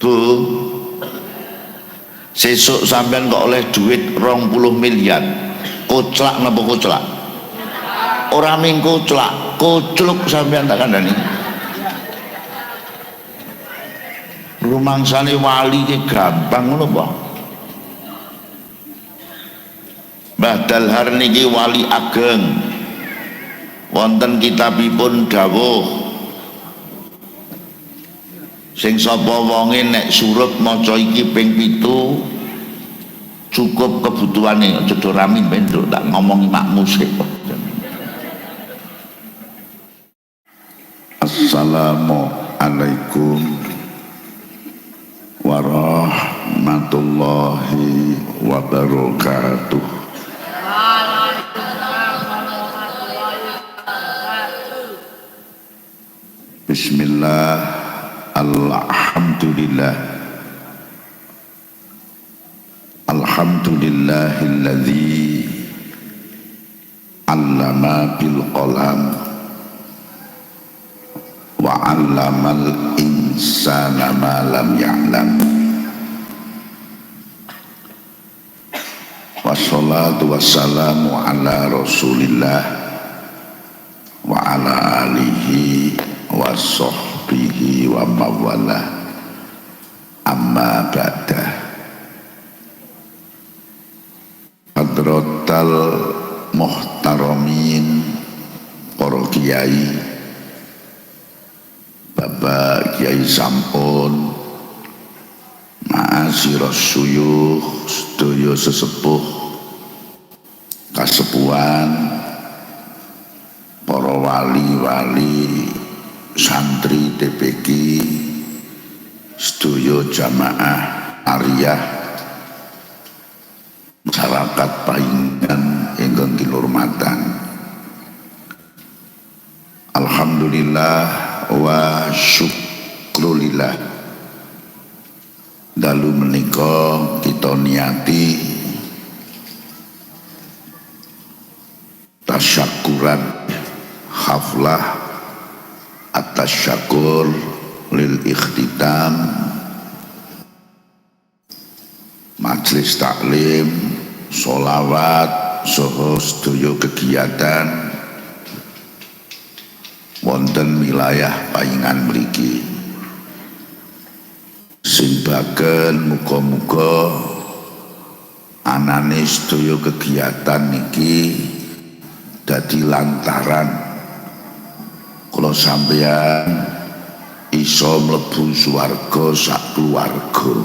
Bu, sesuk sampean kok oleh duit 20 miliar. Koclak napa koclak? Ora ming koclak, kocluk sampean tak kandhani. Rumangsane wali ki gampang ngono apa? Mbah Dalhar niki wali ageng. Wonten kitabipun dawuh sing sapa wonge nek surut maca iki ping 7 cukup kebutuhane, aja do rami penduk tak ngomongi makmu sik. Assalamualaikum warahmatullahi wabarakatuh. Bismillah, alhamdulillah, alhamdulillahilladzi allama bil qalam wa 'allamal insana ma lam ya'lam. Wassalatu wassalamu ala Rasulillah wa ala alihi wa sahbihi wa mawalah, amma ba'dah. Hadratal muhtaramin, para kiai, Bapak Kiai sampun, ma'asyiras syuyukh, sedaya sesepuh kasepuhan, para wali-wali, santri TPQ, sedaya jamaah ariyah, masyarakat Paingan ingkang kinurmatan. Alhamdulillah wa syukrulillah, dalu menika kita niati tasyakuran haflah atas syakur lil ikhtitam majelis taklim, sholawat saha sedaya kegiatan wonten wilayah Paingan mriki. Simbaken muga-muga anane sedaya kegiatan niki dadi lantaran kula sampeyan iso mlebu swarga sak keluarga.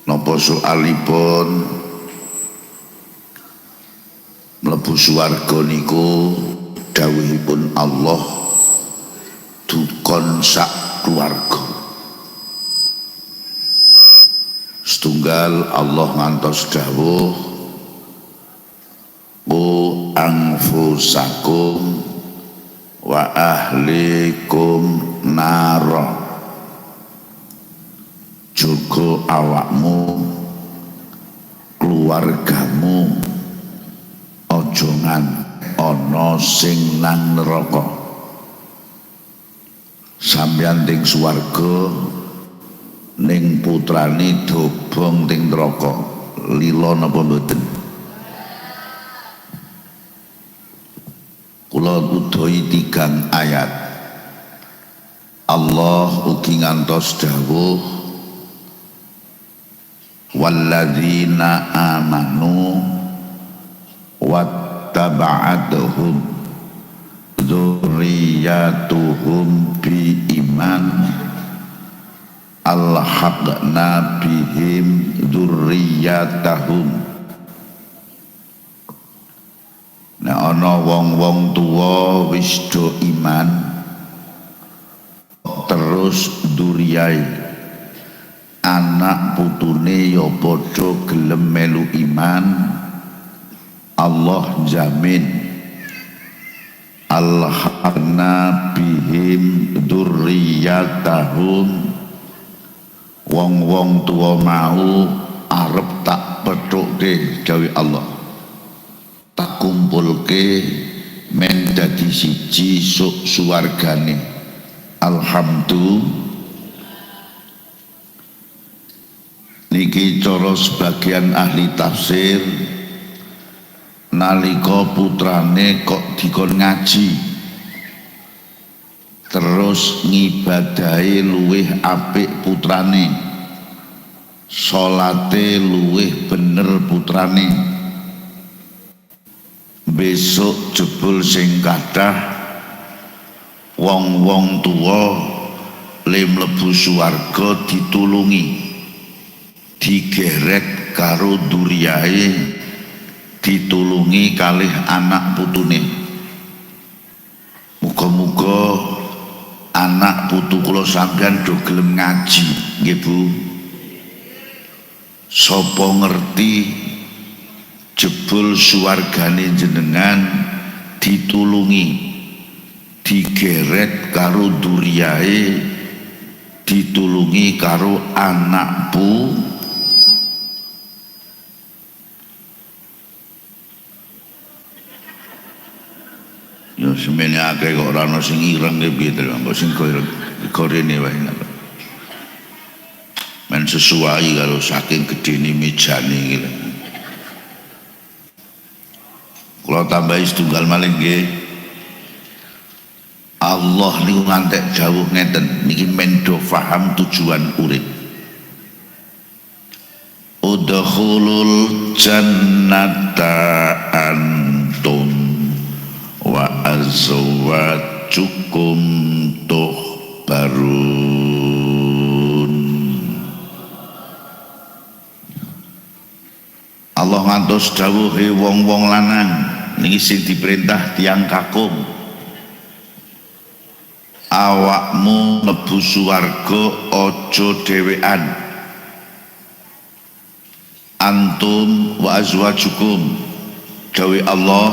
Napa soalipun mlebu swarga niku dawuhipun Allah dukon sak keluarga. Setunggal Allah ngantos dawuh qu anfusakum wa ahlikum nara, jaga awakmu keluargamu aja ana sing nang neraka. Sampeyan ning swarga ning putrane dobong ning neraka, lila napa mboten? Kula udahi 3 ayat. Allah ugi ngantos dawuh walladzina amanu wattaba'atuhum dzurriyyatuhum bi iman alhaqna bihim dzurriyyatahum. Nek ana wong-wong tuwa wis do iman terus duriyai anak putune ya padha gelem melu iman, Allah jamin alhaqna bihim dzurriyyatahum, wong-wong tuwa mau arep tak pethuke dawuh Allah, tak kumpulke men dadi siji sok suwargane alhamdulillah niki cara sebagian ahli tafsir nalika putrane kok dikon ngaji terus ngibadahi luweh apik putrane, salate luweh bener putrane, besok jebul sing kathah wong-wong tuwa le mlebu swarga ditulungi, digeret karo duriyahe, ditulungi kalih anak putune. Muga-muga anak putu kula sampeyan do gelem ngaji nggih Bu. Sapa ngerti jebul swargane jenengan ditulungi, digeret karo duriyahe, ditulungi karo anak Bu. Ya semene akeh kok ora ana sing ireng ke piye to, kok sing korene wae. Men sesuai kalau saking gedene mejane iki lho. Kula tambahi setunggal malih nggih. Allah niku ngantek dawuh ngeten niki mendo paham tujuan urip. Udkhulul jannata antum wa azwajukum tuhbarun. Allah ngantos dawuhe wong-wong lanang niki sing diperintah tiyang kakung, awakmu mlebu swarga aja dhewean, antum wa azwajukum, dawe Allah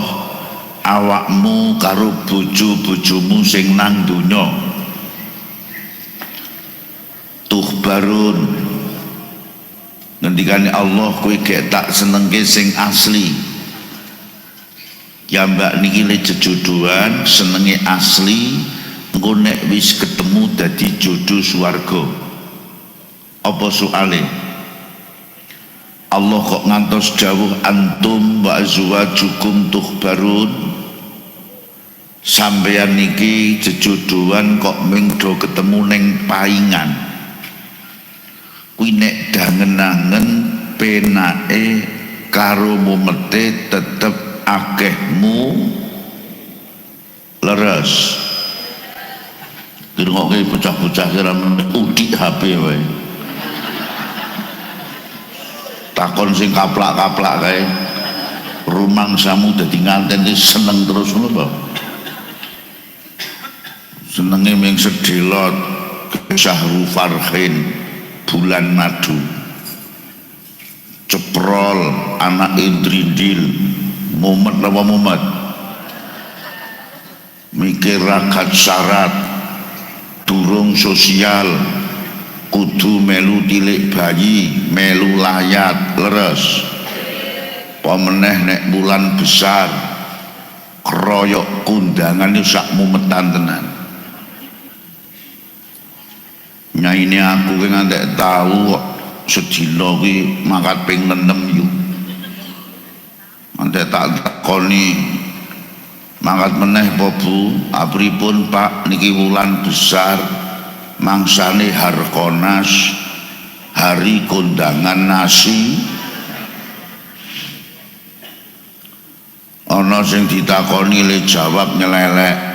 awakmu karo bojo-bojomu sing nang donya tuhbarun, ngendikane Allah kowe gek tak senengke sing asli. Ya mbak niki le jejodohan senenge asli, engko nek wis ketemu dadi jodoh swarga. Apa soale? Allah kok ngantos dawuh antum wa azwajukum tuhbarun, sampeyan niki jejodohan kok ming do ketemu ning paingan. Kuwi nek dangen-angen penake karo mumete tetep akehmu leres. Dirungokke bocah-bocah kira udik HP wae. Takon sing kaplak-kaplak kae. Rumangsamu dadi nganten iki seneng terus ngono apa? Senenge ming sedelot Syahrul Farhin, bulan madu, ceprol anak indrindil, mumet apa mumet, mikir rakat syarat, durung sosial, kudu melu tilik bayi, melu layat leres. Pemeneh nek bulan besar keroyok kundangan itu sak mumetan tenan. Nyaine aku ki ngantek tahu kok sedina ki mangkat ping 6 yu. Ngantek tak takoni mangkat meneh apa Bu? Apripun Pak niki wulan besar mangsane Harkonas, hari kondangan nasi. Ana sing ditakoni le jawab nyelelek.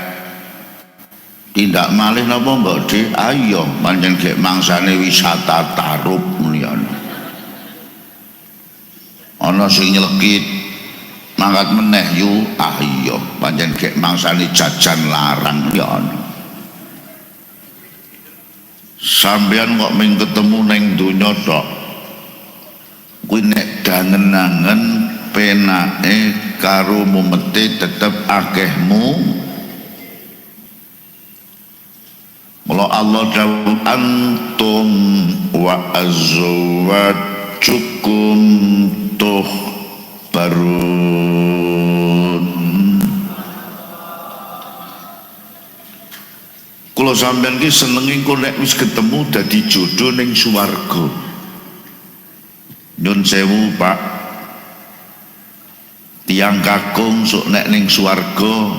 Tindak malih napa Mbok Dik? Ayo pancen gek mangsane wisata tarup mulyan. Ana sing nyelekit mangkat meneh yu, ayo pancen gek mangsane jajan larang ya ana. Sampeyan kok ming ketemu ning donya tok. Kuwi nek dangen-angen penake karo mumete tetep akehmu. Mula Allah dawuh antum wa azwajukum tuhbarun. kula sampeyan ki senenge kok nek wis ketemu dadi jodoh ning swarga. Nyun sewu Pak, tiang kakung sok nek ning swarga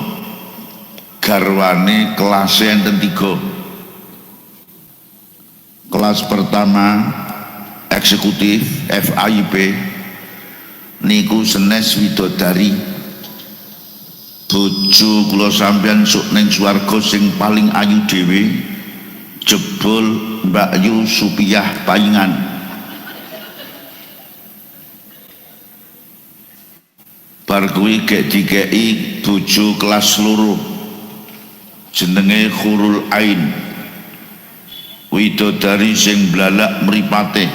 garwane kelas enten 3. Kelas pertama eksekutif FAIP niku senes widodari. Bojo kula sampeyan sok ning swarga sing paling ayu dhewe jebul Mbak Yu Supiyah Paingan. Bar kuwi gek dikeki bojo kelas loro jenenge Khurul Ain, widodari sing blalak mripate.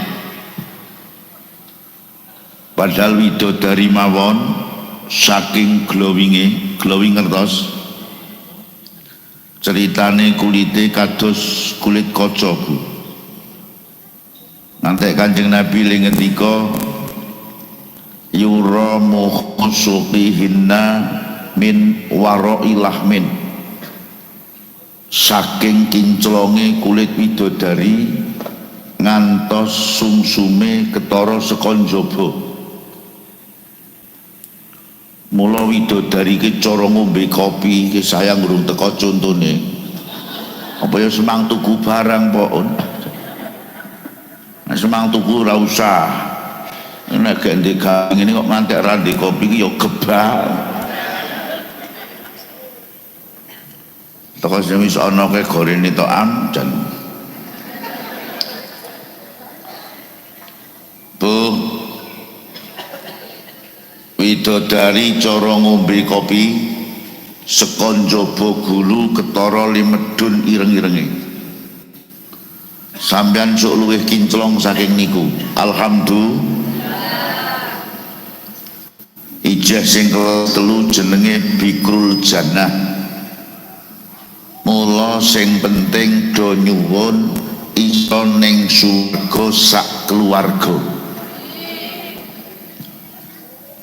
Padahal widodari mawon saking glowing ngertos ceritane kulite kados kulit kaca Bu. Nanti Kanjeng Nabi li ngendika yura mukhsuqihinna min wara'i lahmin, saking kinclonge kulit widodari ngantos sumsume ketara saka njaba. Mula widodari ki cara ngombe kopi ki sayang urung teko contone. Apa ya semang tuku barang pokon. Nek semang tuku ora usah. Nek gek ndek ngene kok ngantek ra ndek kopi ki ya gebak. Teko sing wis ana ke gorene tok jan. Bu widodari cara ngombe kopi saka njaba gulu ketara limedun ireng-irenge. Sampeyan sok luwih kinclong saking niku. Alhamdulillah. Ijazah sing telu jenenge Bikrul Jannah. Mula sing penting do nyuwun iso ning surga sak keluarga.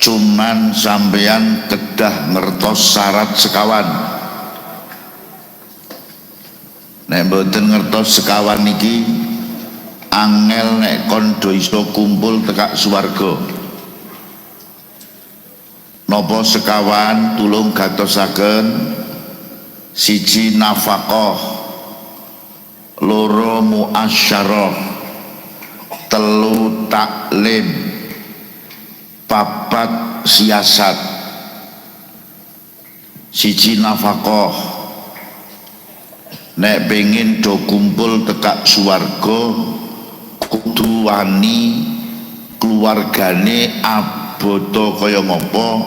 Cuman sampeyan kedah ngertos syarat sekawan. Nek mboten ngertos sekawan niki angel nek kondo iso kumpul tekak swarga. Napa sekawan tulung gatosaken siji nafaqah, loro muasyarah, telu taklim, papat siasat. Siji nafaqah, nek pengen do kumpul tekak swarga kudu wani keluargane aboto kaya ngopo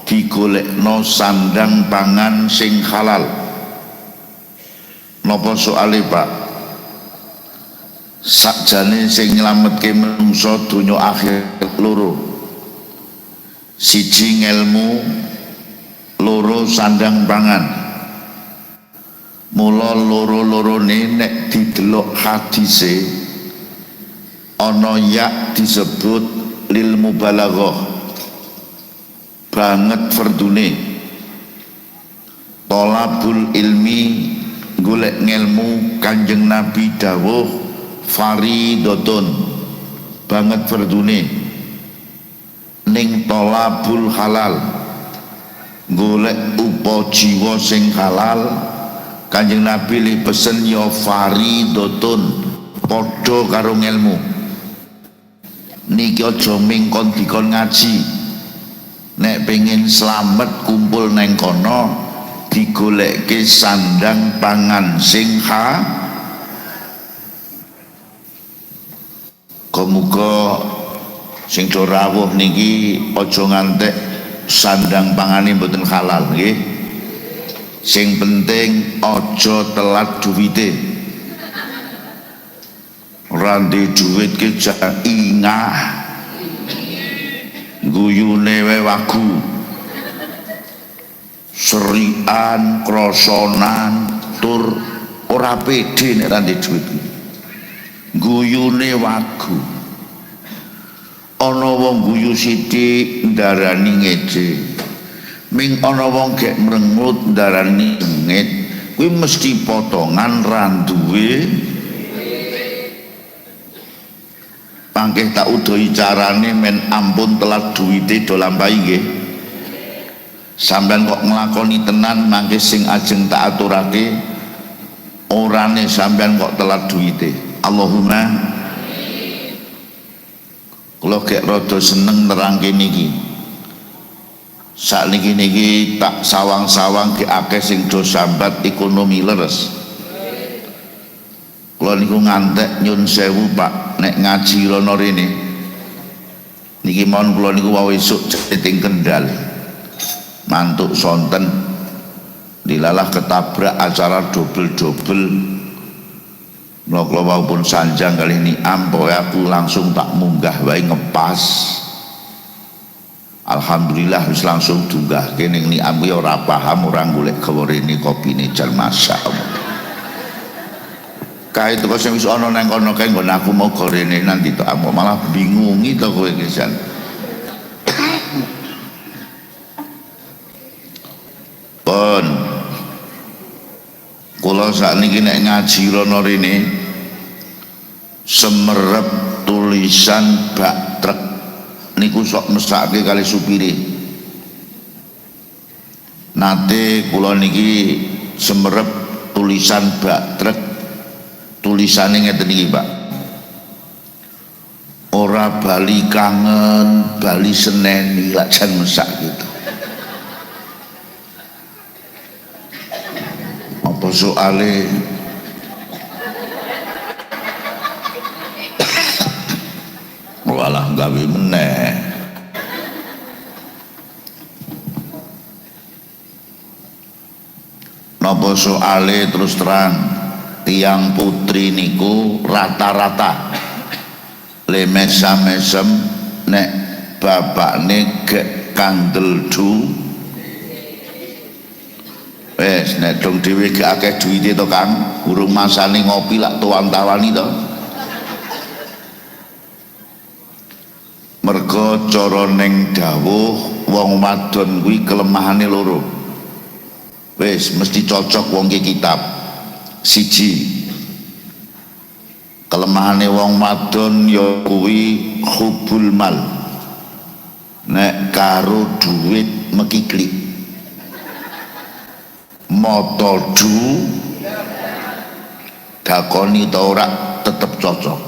digolekno sandang pangan sing halal. Napa soale Pak? Sakjane sing nyelametke menungsa donya akhir loro. Siji ngelmu, loro sandang pangan. Mula loro-lorone nek didelok hadise ana ya disebut lil mubalaghah, banget fardune. Thalabul ilmi, golek ngelmu, Kanjeng Nabi dawuh faridatun, banget fardune. Ning thalabul halal, golek upa jiwa sing halal, Kanjeng Nabi li pesen ya faridatun, padha karo ngelmu. Niki aja mingkon dikon ngaji. Nek pengen slamet kumpul neng kono digolekke sandang pangan sing muga sing do rawuh niki aja ngantek sandang pangane mboten halal nggih. Sing penting aja telat duwite. Ora ndek duwit ki jangan ingah. Guyune wae wagu. Serian, krosonan, tur ora pede nek ra ndek duit. Guyune wagu. Ana wong guyu sithik ndarani ngece. Ming ana wong gek mrengut ndarani ngit. kuwi mesti potongan randuwe pangkeh tak udohi carane men ampun telat duwite do lampahi nggih. Sampeyan kok nglakoni tenan mangke sing ajeng tak aturake orane sampeyan kok telat duwite. Allahumma kula gek rada seneng nerangke niki. Sakniki niki tak sawang-sawang ge akeh sing do sambat ekonomi leres. Kula niku ngantek nyun sewu Pak nek ngaji rono rene. Niki mon kula niku wau esuk ceting Kendal. Mantuk sonten dilalah ketabrak acara dobel-dobel. Mula kula wau pun sanjang kali ini pokoke aku langsung tak munggah wae ngepas. Alhamdulillah wis langsung dunggahke ning niam ya ora paham ora golek gawerene kopine jan masyaallah. Kae teko sing wis ana nang kono kae nggon aku mau gorene nanti tok aku malah bingungi to kowe iki jan. Pun kula sakniki nek ngaji rono rene semerep tulisan bak truk niku sok mesake kali supire. Nate kula niki semerep tulisan bak truk tulisane ngeten iki Pak. Ora bali kangen, bali seneni lak jan mesak gitu. Apa soale walah gawe meneh. Napa soale terus terang tiang putri niku rata-rata le mesam-mesem nek bapakne gek kandel du wes nek dong dhewe gak akeh duwite to Kang urung masane ngopi lak tuan-tawani to. Mergo cara ning dawuh wong wadon kuwi kelemahane loro. Wis mesti cocok wong ki kitab. Siji kelemahane wong wadon ya kuwi hubul mal. Nek karo duit mekiklik. Moto du dakoni ta ora tetep cocok.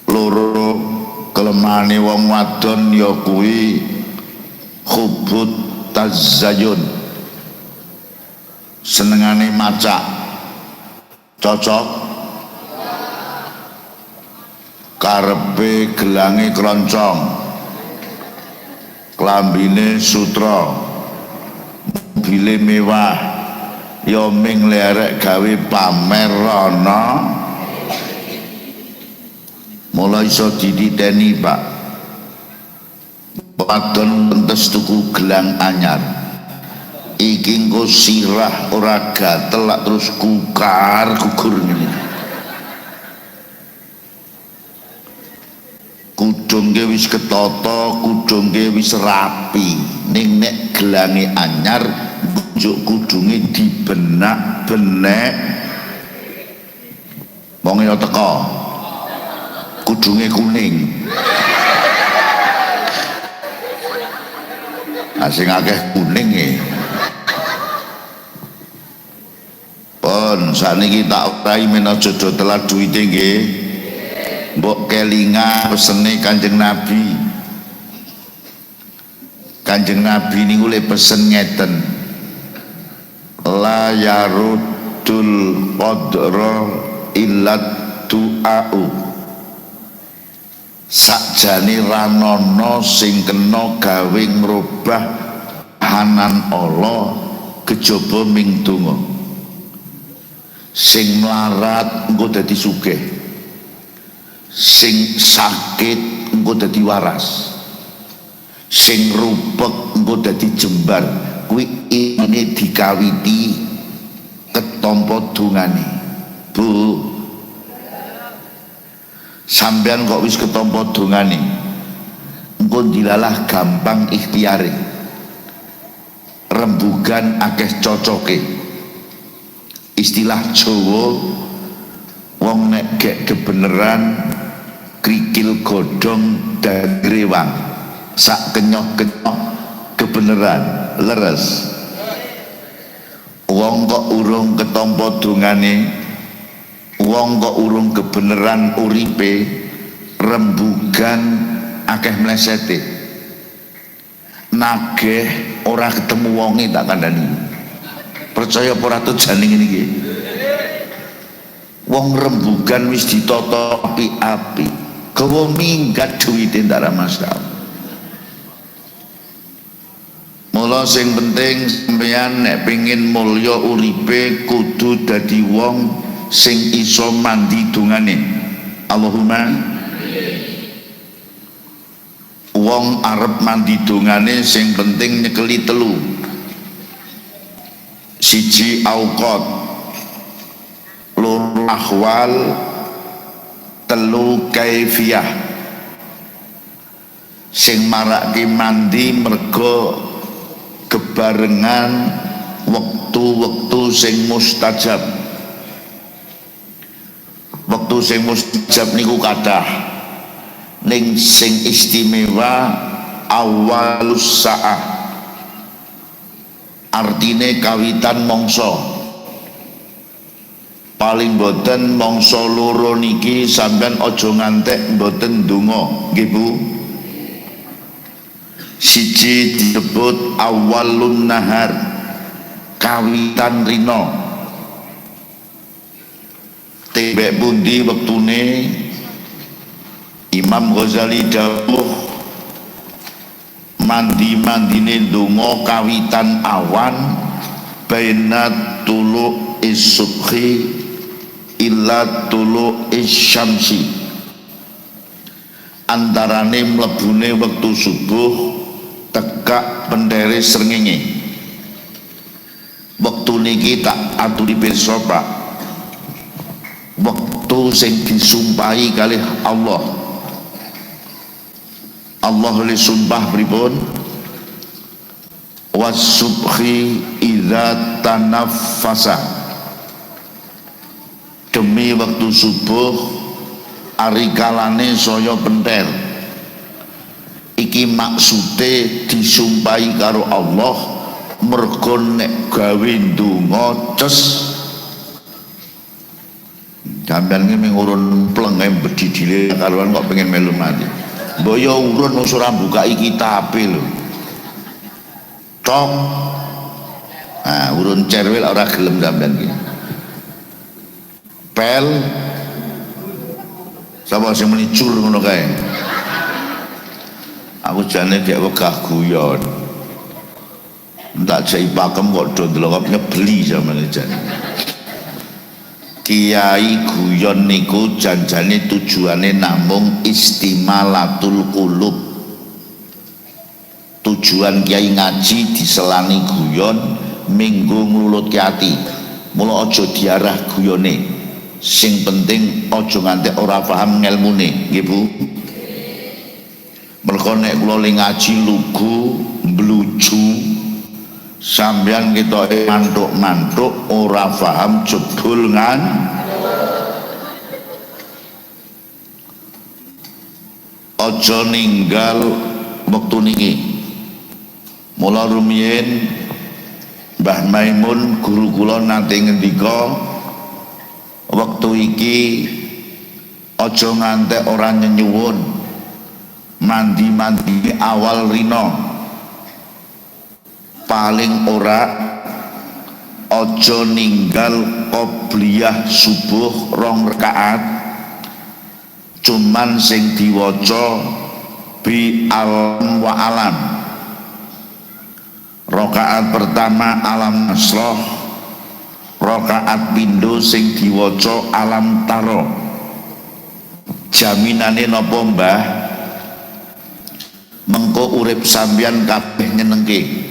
Loro kelemahane wong wadon ya kuwi hubut tazayyun. Senengane maca cocok karepe gelange kroncong klambine sutra mobile mewah ya ming lerek gawe pamer rono mulai iso diditeni Pak. Wadon pentes tuku gelang anyar iki engko sirah ora gatel lak terus kukar gugur ngene. Kudungke wis ketata, kudungke wis rapi. Ning nek gelange anyar njuk kudunge dibenak-benek. Wong yo teko. Kudunge kuning. Sing akeh kuning e. Pun sakniki tak rai menawa aja telat duwite nggih. Mbok kelingan pesene Kanjeng Nabi. Kanjeng Nabi niku le pesen ngeten. La yarudul qadra illa du'a'u. Sakjane ranono sing kena gawe ngrobah hanan Allah kejaba ming donga. Sing melarat engko dadi sugih. Sing sakit engko dadi waras. Sing rupek engko dadi jembar. Kuwi ini dikawiti ketampa dongane. Bu, sampean kok wis ketampa dongane engko dilalah gampang ikhtiare. rembugan akeh cocoke. Istilah Jawa wong nek gek kebeneran krikil godhong dagrewang sak kenyoh-kenyoh kebeneran leres. Wong kok urung ketampa dongane, wong kok urung kebeneran uripe, rembugan akeh mlesete. Nageh ora ketemu wonge tak kandhani. Percaya apa ora tujane ngene iki. Wong rembugan wis ditata api-api, gawa minggat duwite ndak masalah. Mula sing penting sampeyan nek pengin mulya uripe kudu dadi wong sing iso mandi dungane. Allahumma wong arep mandi dungane sing penting nyekeli telu. Siji auqat, loro ahwal, telu kaifiyah. Sing marake mandi mergo kebarengan waktu-waktu sing mustajab. Waktu sing mustajab niku kathah. Ning sing istimewa awalus saah. Artine kawitan mangsa. Paling boten mangsa loro niki sampean aja ngantek boten ndonga, nggih Bu. Siji disebut awalun nahar, kawitan rino. Tebek pundi wektune? Imam Ghazali dawuh mandi-mandine ndonga kawitan awan baina tulu is-subhi illa tulu is-syamsi. Antarane mlebune wektu subuh tekak pendere srengenge. Wektu niki tak aturi pirsa Pak, wektu sing disumpahi kalih Allah. Allah le sumpah pripun? Was-subhi idza tanaffasa. Demi waktu subuh ari kalane saya pentel. Iki maksude disumpahi karo Allah mergo nek gawe ndonga ces sampeyan iki mengurun pleng bedidile karuan kok pengen melu mati. Boyo urun wis ora bukai kitabe lho. Tok. Nah, urun cerwil ora gelem sampeyan iki. Pel. Sapa sing muni cur ngono kae. Aku jane gek wegah guyon. Ndak jai pakem kok do ndelok nyebeli sampeyan jane. Kiai guyon niku janjane tujuane namung istimalatul qulub. Tujuan kiai ngaji diselani guyon minggu nglulutke ati. Mula aja diarah guyone. Sing penting aja nganti ora paham ngelmune, nggih Bu. Mergo nek kula ngaji lugu, mbluju sampeyan ketoke mantuk-mantuk ora paham jebul ngan aja ninggal wektu niki. Mula rumiyin Mbah Maimun guru kula nate ngendika wektu iki aja ngantek ora nyenyuwun, mandi-mandi awal rino. Paling ora ojo ninggal qobliyah subuh 2 rakaat, cuman sing diwaca bi alam wa alam. Rakaat pertama alam nasroh, rakaat pindho sing diwaca alam taro. Jaminane napa Mbah? Mengko urip sampeyan kabeh nyenengke.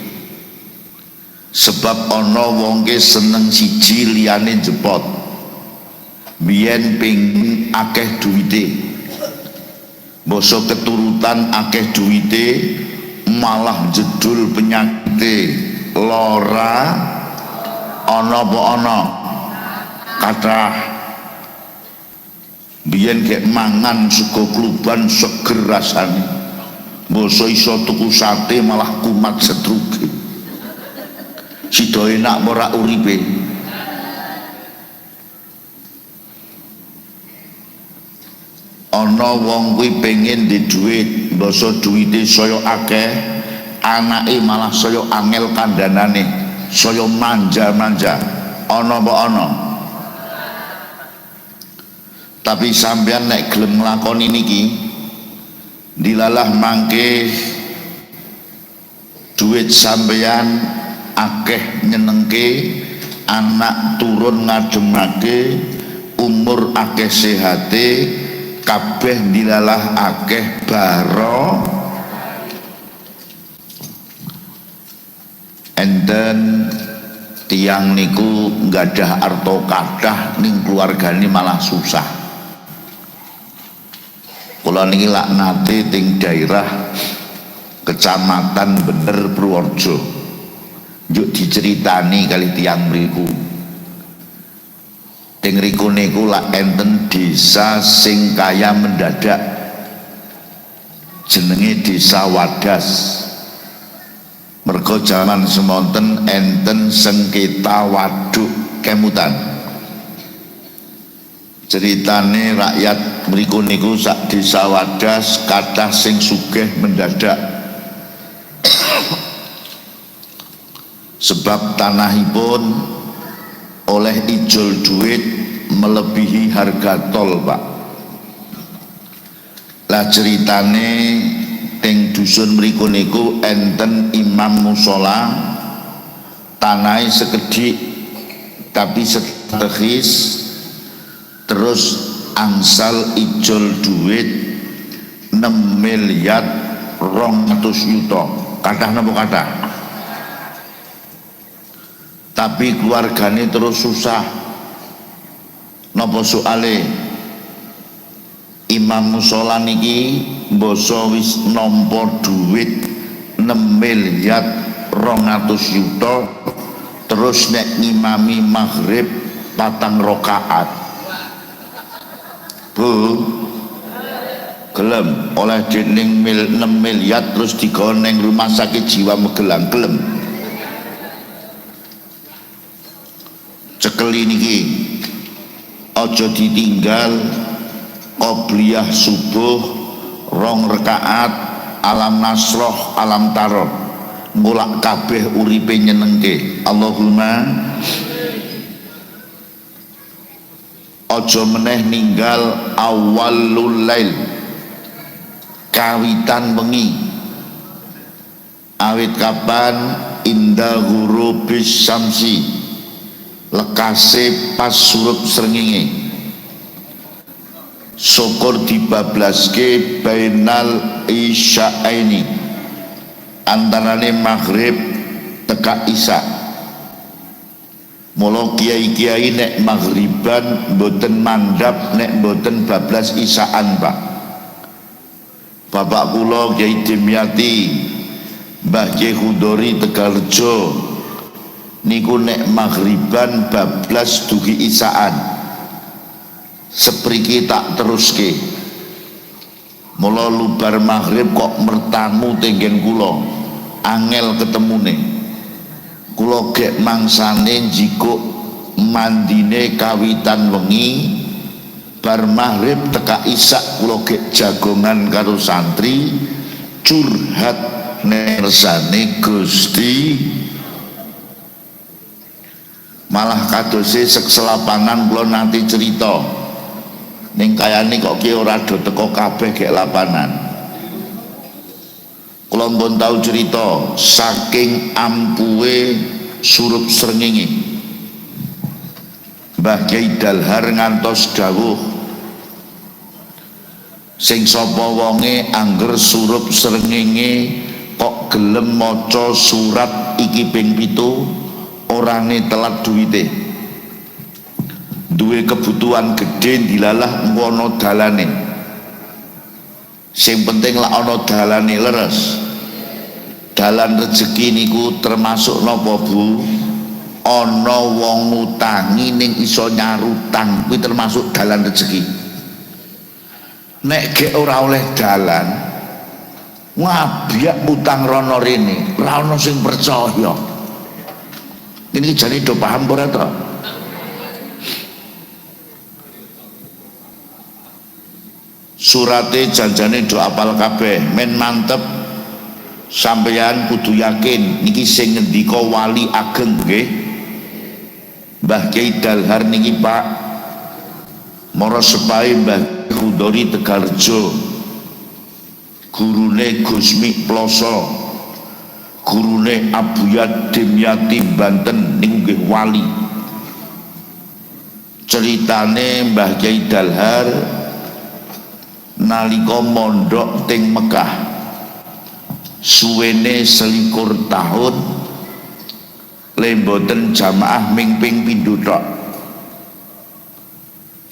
Sebab ana wongke seneng siji liyane jepot. Biyen pengin akeh duwite. Basa keturutan akeh duwite malah jedul penyakite lora ana apa ana kathah biyen gek mangan sego kluban seger rasane mbasa iso tuku sate malah kumat setruge sida enak ora uripe ana wong kuwi pengen di dhuwit mbasa duwite saya akeh anake malah saya angel kandhanane saya manja-manja ana apa ana tapi sampean nek gelem nglakoni niki dilalah mangke duit sampean akeh nyenengke anak turun ngademake umur akeh sehate kabeh dilalah akeh baro enten tiang niku nggadah arta kathah ning keluargane malah susah. Kula niki lak nate ting daerah Kecamatan Bener Purworejo njuk diceritani kali tiang mriku. Ting riku niku lak enten desa sing kaya mendadak jenenge Desa Wadas. Mergo jaman semonten enten sengketa waduk kemutan. Ceritane rakyat mriku niku sak Desa Wadas kathah sing sugih mendadak. Sebab tanahipun oleh ijol duit melebihi harga tol, Pak. Lah ceritane teng dusun mriku niku enten imam musola tanahnya sekedhik tapi strategis terus angsal ijol duit 6 miliar 200 juta kathah napa kathah tapi keluargane terus susah napa soale imam musola niki mbasa wis nampa duit 6 miliar 200 juta terus nek ngimami maghrib 4 rakaat Bu gelem oleh dening 6 miliar terus digawa ning rumah sakit jiwa Magelang gelem cekeli niki aja ditinggal qobliyah subuh 2 rakaat alam nasroh alam taroh ngulak kabeh uripe nyenengke Allahumma aja meneh ninggal awalul lail kawitan wengi awit kapan indah ghurubis syamsi lekase pas surup srengenge syukur dibablaske bainal isya'aini antarane maghrib teka isya mula kiai-kiai nek maghriban mboten mandhap nek mboten bablas isyaan Pak bapak kula Kyai Dimyati Mbah Kyai Khudori Tegalrejo niku nek maghriban bablas dugi isyaan sepriki tak teruske mula lubar maghrib kok mertamu tenggen kula angel ketemune kula gek mangsane jikuk mandine kawitan wengi bar maghrib teka isak kula gek jagongan karo santri curhat nersane Gusti malah kadose sekselapanan kula nanti cerita ning kayane kok ki ora do teko kabeh gek lapanan. Kula mbon tau cerita saking ampuhe surup srengenge. Mbah Kyai Dalhar ngantos dawuh sing sapa wonge angger surup srengenge kok gelem maca surat iki ping 7 orane telat duwite. Duwe kebutuhan gede dilalah ngono dalane sing penting lah ana dalane leres dalan rezeki niku termasuk napa Bu? Ana wong ngutangi ning iso nyarutang, kuwi termasuk dalan rezeki. Nek gek ora oleh dalan, ngabiak utang rono rene, ora ana sing percaya. Ini jane do paham ora to? Surate janjane do apal kabeh, men mantep. Sampeyan kudu yakin niki sing ngendika wali ageng nggih. Mbah Kyai Dalhar niki Pak. Mara sepahe Mbah Khudori Tegalrejo. Gurune Gusmi Ploso. Gurune Abuyat Dimyati Banten niku nggih wali. Ceritane Mbah Kyai Dalhar nalika mondok teng Mekah suwene 21 tahun lemboten jamaah ming ping pindho tok.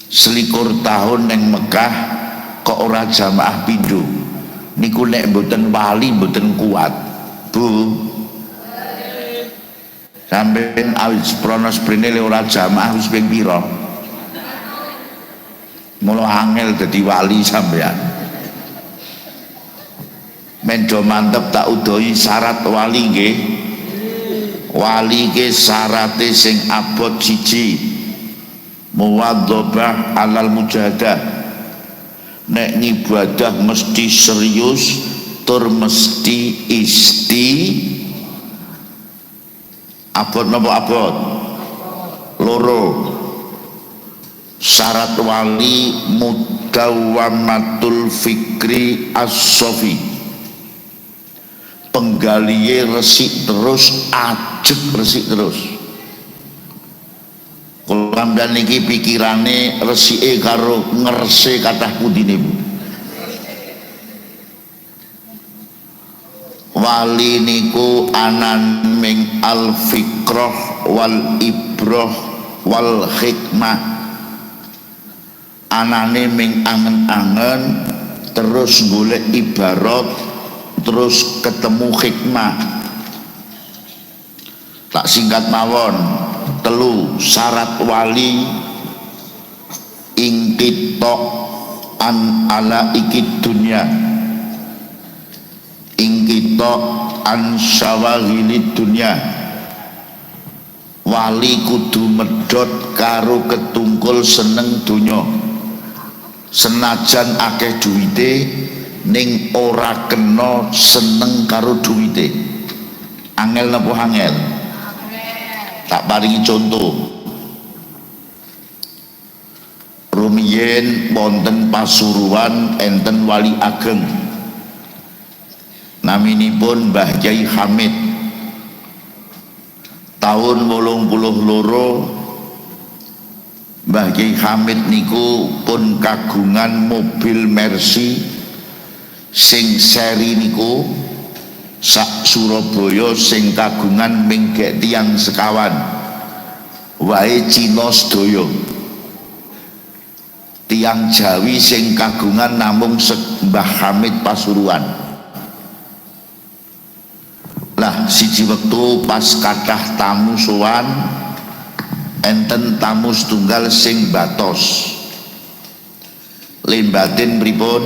21 tahun neng Mekah kok ora jamaah pindho niku nek mboten wali mboten kuat Bu. Sampeyan awis pronos sprene ora jamaah wis ping pira? Mula angel dadi wali sampeyan. Mendo mantep tak udohi syarat wali nggih. Wali ke syarate sing abot siji. Muwadzabah alal mujahadah. Nek ngibadah mesti serius tur mesti abot napa abot? Loro. Syarat wali mudawamatul fikri as-sofi. Penggaliye resik terus, ajeg resik terus. Kula dan niki pikirane resike karo ngerse kathah pundine Bu. Wali niku anan ming al fikrah wal ibrah wal hikmah. Anane ming angen-angen terus golek ibarat terus ketemu hikmah. Tak singkat mawon, 3 syarat wali ingkitok an ala ikid dunya, ingkitok an syawahilid dunya. Wali kudu medhot karo ketungkul seneng dunya. Senajan akeh duwite ning ora kena seneng karo duwite. Angel napa angel? Tak paringi contoh. Rumiyin wonten Pasuruan enten wali ageng. Naminipun Mbah Kyai Hamid. Tahun 82 Mbah Kyai Hamid niku pun kagungan mobil Mercy sing seri niku sak Surabaya sing kagungan minggek tiang sekawan wae Cina sedaya. Tiang Jawi sing kagungan namung Mbah Hamid Pasuruan. Lah siji wektu pas kathah tamu sowan enten tamu setunggal sing batos. Lembatin pripun?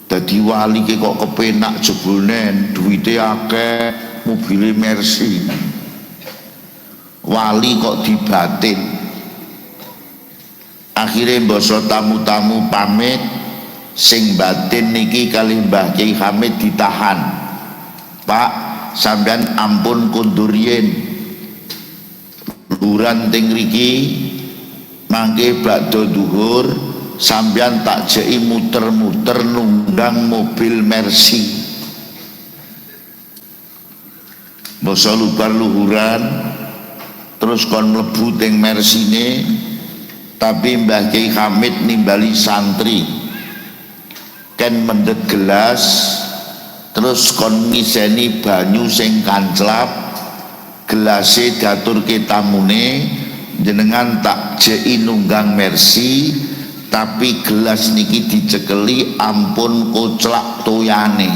Dadi wali ke kok kepenak jebulne duwite akeh, mobile Mercy. Wali kok dibatin. Akhirnya basa tamu-tamu pamit, sing batin niki kalih Mbah Kyai Hamid ditahan. Pak, sampean ampun kundur yen. Luhuran teng riki mangke badhe dhuwur sampeyan tak jeki muter-muter nunggang mobil Mercy. Basa lubar luhuran terus kon mlebu teng Mercyne, tapi Mbah Kyai Hamid nimbali santri ken mendhet gelas terus kon ngiseni banyu sing kanclap, gelase daturke tamune, jenengan tak jeki nunggang Mercy tapi gelas niki dicekeli ampun koclak toyane.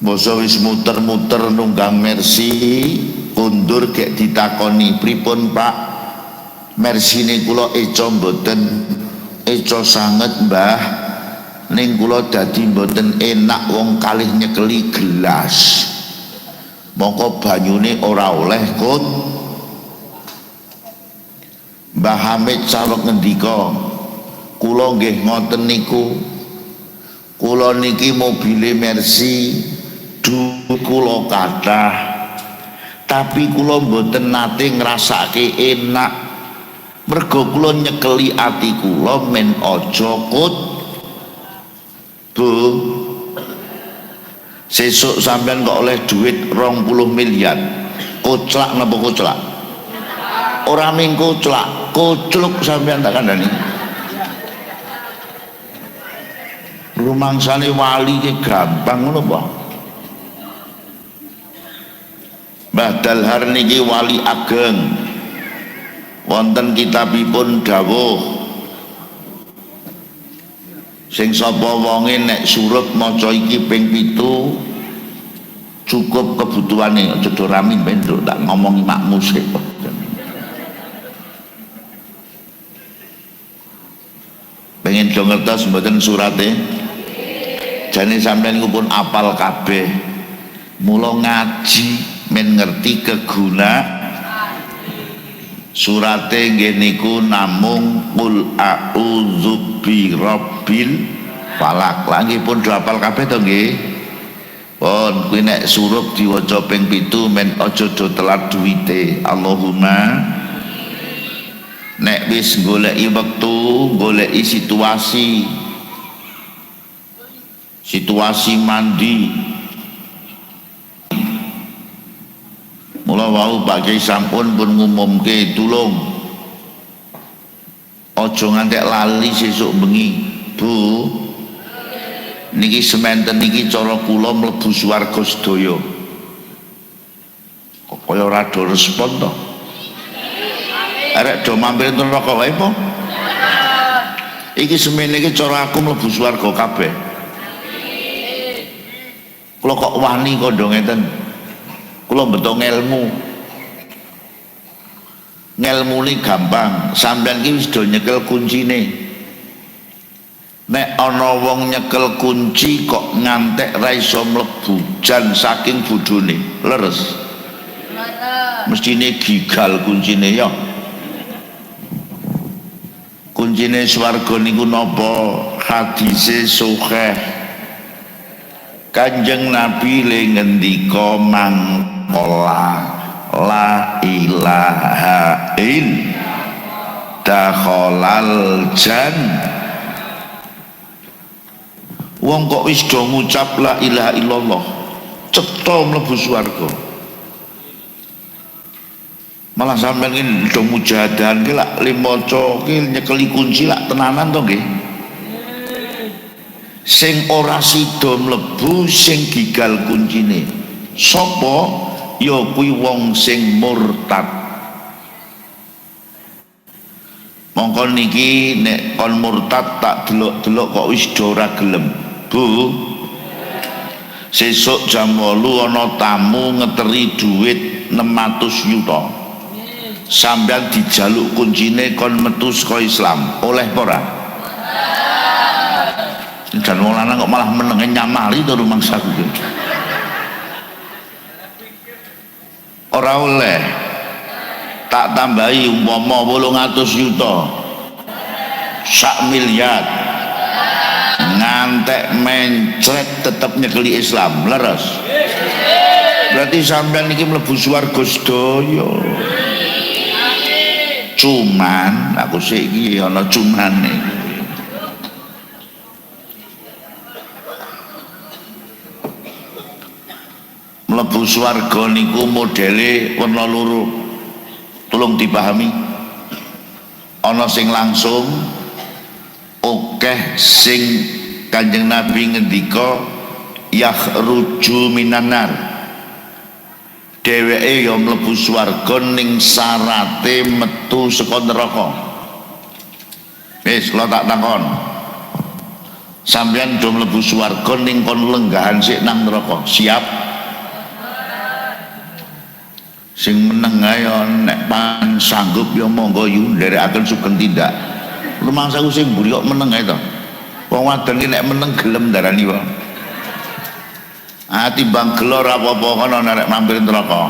basa wis muter-muter nunggang Mercy, kundur gek ditakoni, pripun Pak? Mersine kula eco mboten eco sanget Mbah, ning kula dadi mboten enak wong kalih nyekeli gelas. Mongko banyune ora oleh Kut. Mbah Hamid saweg ngendika, kula nggih ngoten niku. Kula niki mobile Mercy kula kathah, tapi kula mboten nate ngrasake enak. Mergo kula nyekeli ati kula men aja Kut. Bu, sesuk sampean kok oleh duit 20 miliar. Koclak napa koclak? Ora ming koclak, kocluk sampean tak kandhani. Rumangsane wali ki gampang ngono apa? Mbah Dalhar niki wali ageng. Wonten kitabipun dawuh, sing sapa wonge nek surup maca iki ping 7 cukup kebutuhane, aja do ramin penduk tak ngomongi makmu sik. Pengen do ngertos mboten surate? Jane sampeyan niku pun apal kabeh. Mula ngaji men ngerti keguna surate nggih niku namung qul a'udzu birabbil falaq. Lah nggih pun do apal kabeh to nggih. Pun kuwi nek surup diwaca ping 7 men aja do telat duwite. Allahumma nek wis goleki wektu, goleki situasi mandi. Mula wau Pak Kiai sampun pun ngumumke tulung aja ngantek lali sesuk bengi. Bu, niki sementen niki cara kula mlebu swarga sedaya. Kok kaya ora do respon to? Arek do mampir neraka wae po? Iki semene iki cara aku mlebu swarga kabeh. Kula kok wani kandha ngeten. Kula beto ngelmu. Ngelmune gampang, sampeyan iki wis do nyekel kuncine. Nek ana wong nyekel kunci kok ngantek ra iso mlebu jan saking bodhone, leres. Mestine gigal kuncine ya. Kuncine swarga niku napa? Hadise sahih. Kanjeng Nabi le ngendika mangkola la ilaha illallah dakhalal jannah. Wong kok wis do ngucap la ilaha illallah cetha mlebu swarga. Malah sampeyan iki do mujahadan ki lak le maca ki nyekeli kunci lak tenanan to nggih. Sing ora sida mlebu sing gigal kuncine sapa? Ya kuwi wong sing murtad. Mongko niki nek kon murtad tak delok-delok kok wis ora gelem. Bu, sesuk jam 8 ana tamu ngeteri duit 600 juta. Sampeyan dijaluk kuncine kon metu saka Islam, oleh apa ora? Dan wong lanang kok malah menenge nyamali to rumangsaku. Ora oleh. Tak tambahi umpama 800 juta. 1 miliar. Ngantek mencret tetep nyekeli Islam, leres. Berarti sampean iki mlebu swarga sedaya. Cuman aku sik iki ana cumane. Mlebu swarga niku modele werna loro. Tolong dipahami. Ana sing langsung, akeh sing Kanjeng Nabi ngendika yakhruju minanar. Dheweke ya mlebu swarga ning syarate metu saka neraka. Wis kula tak takon. sampeyan do mlebu swarga ning kon lenggahan sik nang neraka siap sing meneng ae nek pan sanggup ya monggo yu nderekaken sugeng tindak rumangsaku sing mburi kok meneng ae to wong wadon iki nek meneng gelem darani wae timbang gelor apa-apa kono nek mampir neraka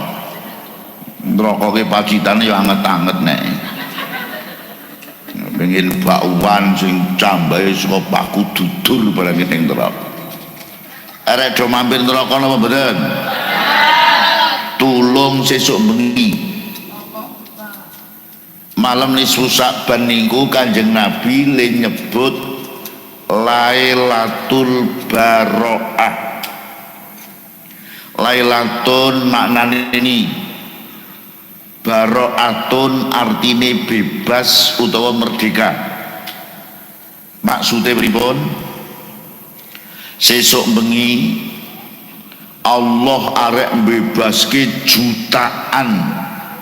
ki pacitane ya anget-anget nek pengen bakwan sing cambahe saka paku dudur barang ning neraka arek do mampir neraka napa mboten tulung sesuk bengi malam nisfu Sa'ban niku Kanjeng Nabi le nyebut Lailatul Baro'ah. Lailatun maknane ini Baro'atun artine bebas utawa merdeka. Maksudnya pripun? Sesuk bengi Allah arek bebaske jutaan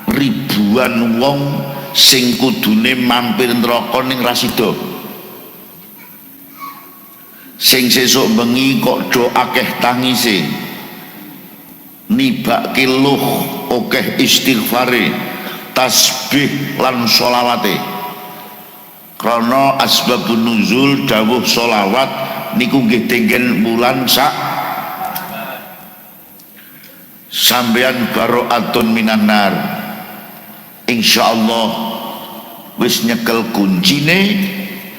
ribuan wong sing kudune mampir neraka ning rasida. Sing sesuk bengi kok do akeh tangise. Nibake luh akeh istighfare, tasbih lan sholawate. Krana asbabun nuzul dawuh sholawat niku nggih tenggen bulan sampeyan baro'atun minan nar insyaallah wis nyekel kuncine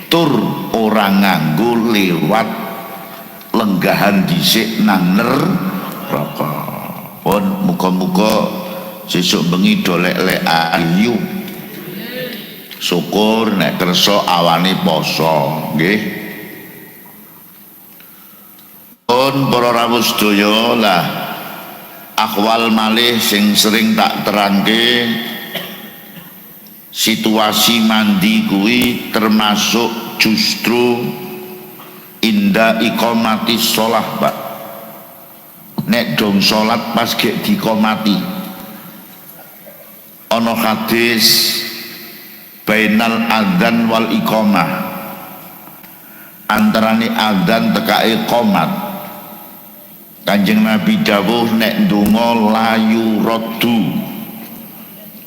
tur ora nganggo lewat lenggahan dhisik nang neraka pun muga-muga sesuk bengi dolek-lek ayu syukur nek kersa awane poso nggih pun para rawuh sedaya lah akwal malih sing sering tak terangke situasi mandi kuwi termasuk justru inda iqamati sholah Pak nek dong sholat pas gek diqomati ana hadis bainal adzan wal iqamah antarane adzan tekae qomat Kanjeng Nabi dawuh nek ndonga layu raddu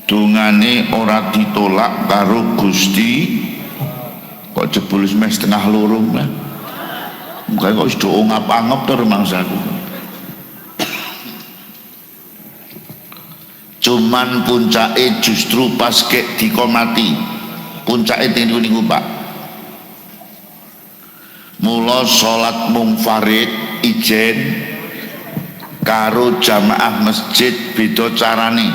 dungane ora ditolak karo Gusti kok jebul mes setengah loro lah muga kok wis do ngap-angep to rumangsaku cuman puncake justru pas kek dikomati puncake niku Pak mula salat munfarid ijen karo jamaah masjid beda carane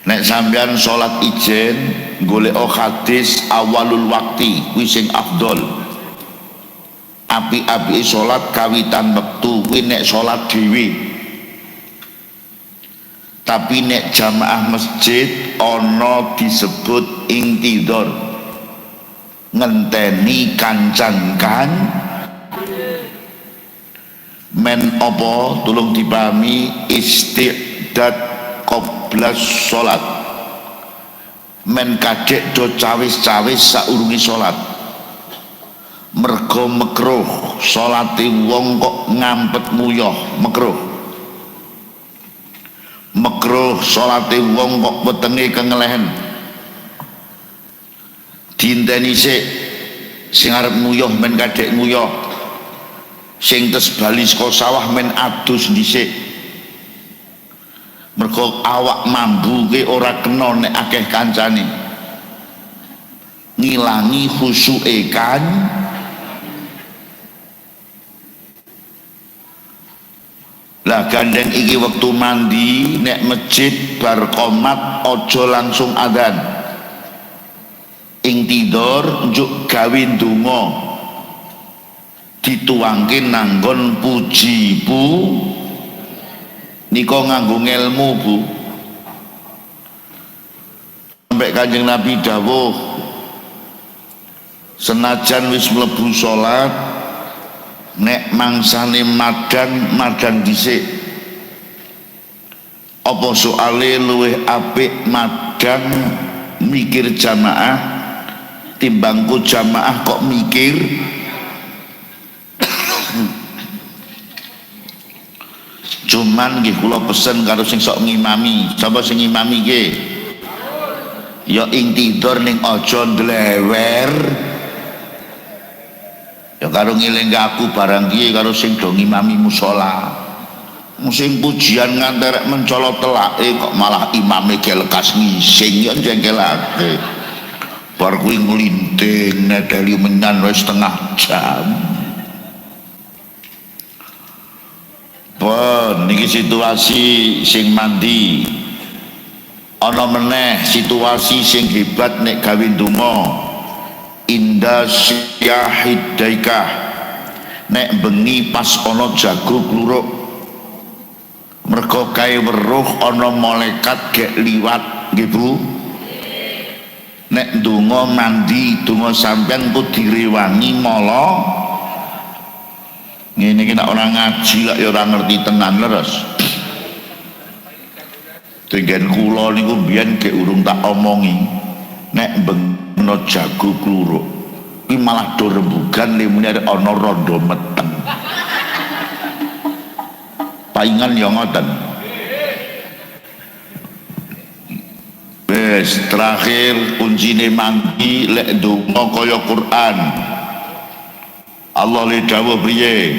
nek sampean salat ijen golek hadis awalul wakti kuwi sing afdol api-api salat kawitan wektu kuwi nek salat dhewe tapi nek jamaah masjid ana disebut intidor ngenteni kancan-kan men apa tolong dipahami istiqdat qoblas sholat men kadek do cawis-cawis saurungi sholat mergo makruh sholate wong kok ngampet muyoh makruh sholate wong kok wetenge kengelehen dinteni sik sing arep muyoh men kadek muyoh sing tes bali saka sawah men adus dhisik mergo awak mambu ke ora kena nek akeh kancane ngilangi khusyuke kan lah gandeng iki wektu mandi nek masjid bar qomat aja langsung adzan ing tidur njuk gawe ndonga dituangke nanggon puji bu niko nganggo ngelmu Bu sampai Kanjeng Nabi dawuh senajan wis mlebu salat nek mangsane madan dhisik apa soale luwih apik madan mikir jamaah timbangku jamaah kok mikir. Cuman nggih kula pesen karo sing sok ngimami. Sapa sing ngimami nggih? Ya ing tidur ning aja ndlewer. Ya karo ngeling aku barang kiye karo sing do ngimami musala. Sing pujian nganterek mencolot telake kok malah imame ge lekas ngising ya jengkelake. Bar kuwi nglinting nedeli menyan wis setengah jam. Pun niki situasi sing mandi. Ana meneh situasi sing hebat nek gawe ndonga. Inda syahidaika. Nek bengi pas ana jago kluruk. Mergo kae weruh ana malaikat gek liwat nggih Bu. Nek ndonga mandi, ndonga sampean ku direwangi mala. Ngene iki nek ora ngaji lak ya ora ngerti tenan leres. Tenggen kula niku mbiyen gek urung tak omongi. Nek bengno jago kluruk iki malah do rembugan limune ana rondo meteng. Paingan ya ngoten. Wes terakhir kuncine mandi lek ndonga kaya Quran. Allah le dawuh priye?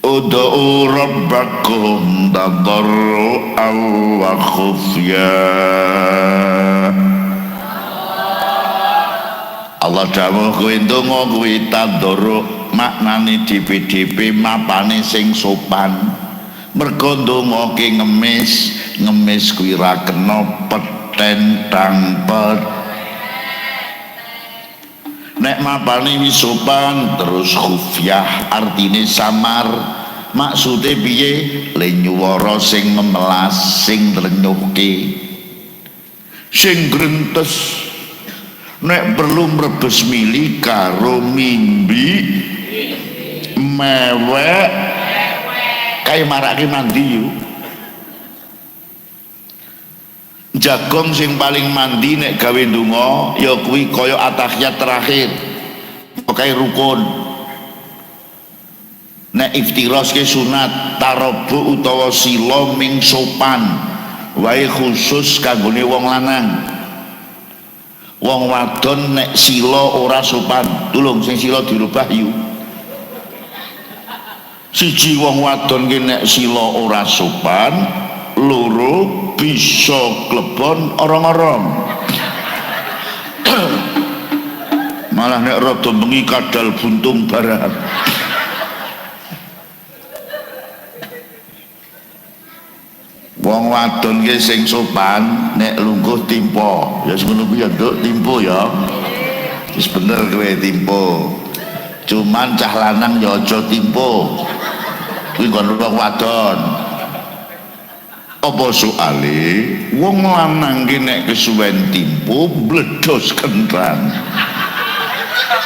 Ud'u rabbakum tadarru'an wa khufya. Allah dawuh kowe ndonga kuwi tadarru' maknane dhewe-dhewe mapane sing sopan. Mergo ndongake ngemis kuwi ra kena petentang pet. Nek mapane wis sopan terus khufyah artine samar. Maksude piye? Le nyuwara sing memelas, sing renyuhke, sing grentes. Nek perlu mrebes mili karo mimbi mewek kaya marake mandi yu. Jagong sing paling mandi nek gawe ndonga ya kuwi kaya atahiyat terakhir. Pokoke rukun. Nek iftiras ke sunat, tarobu utawa sila ming sopan. Wae khusus kanggone wong lanang. Wong wadon nek sila ora sopan, tulung sing sila dirubah yu. Siji wong wadon ki nek sila ora sopan, loro bisa klebon orang-orang. Malah nek rada bengi kadal buntung barang. Wong wadon ki sing sopan nek lungguh timpo. Ya ngono kuwi ya nduk timpo ya. Wis bener kowe timpo. Cuman cah lanang ya aja timpo. Kuwi kon wong wadon. Apa soale wong lanang ki nek kesuwen timpo bledos kentang.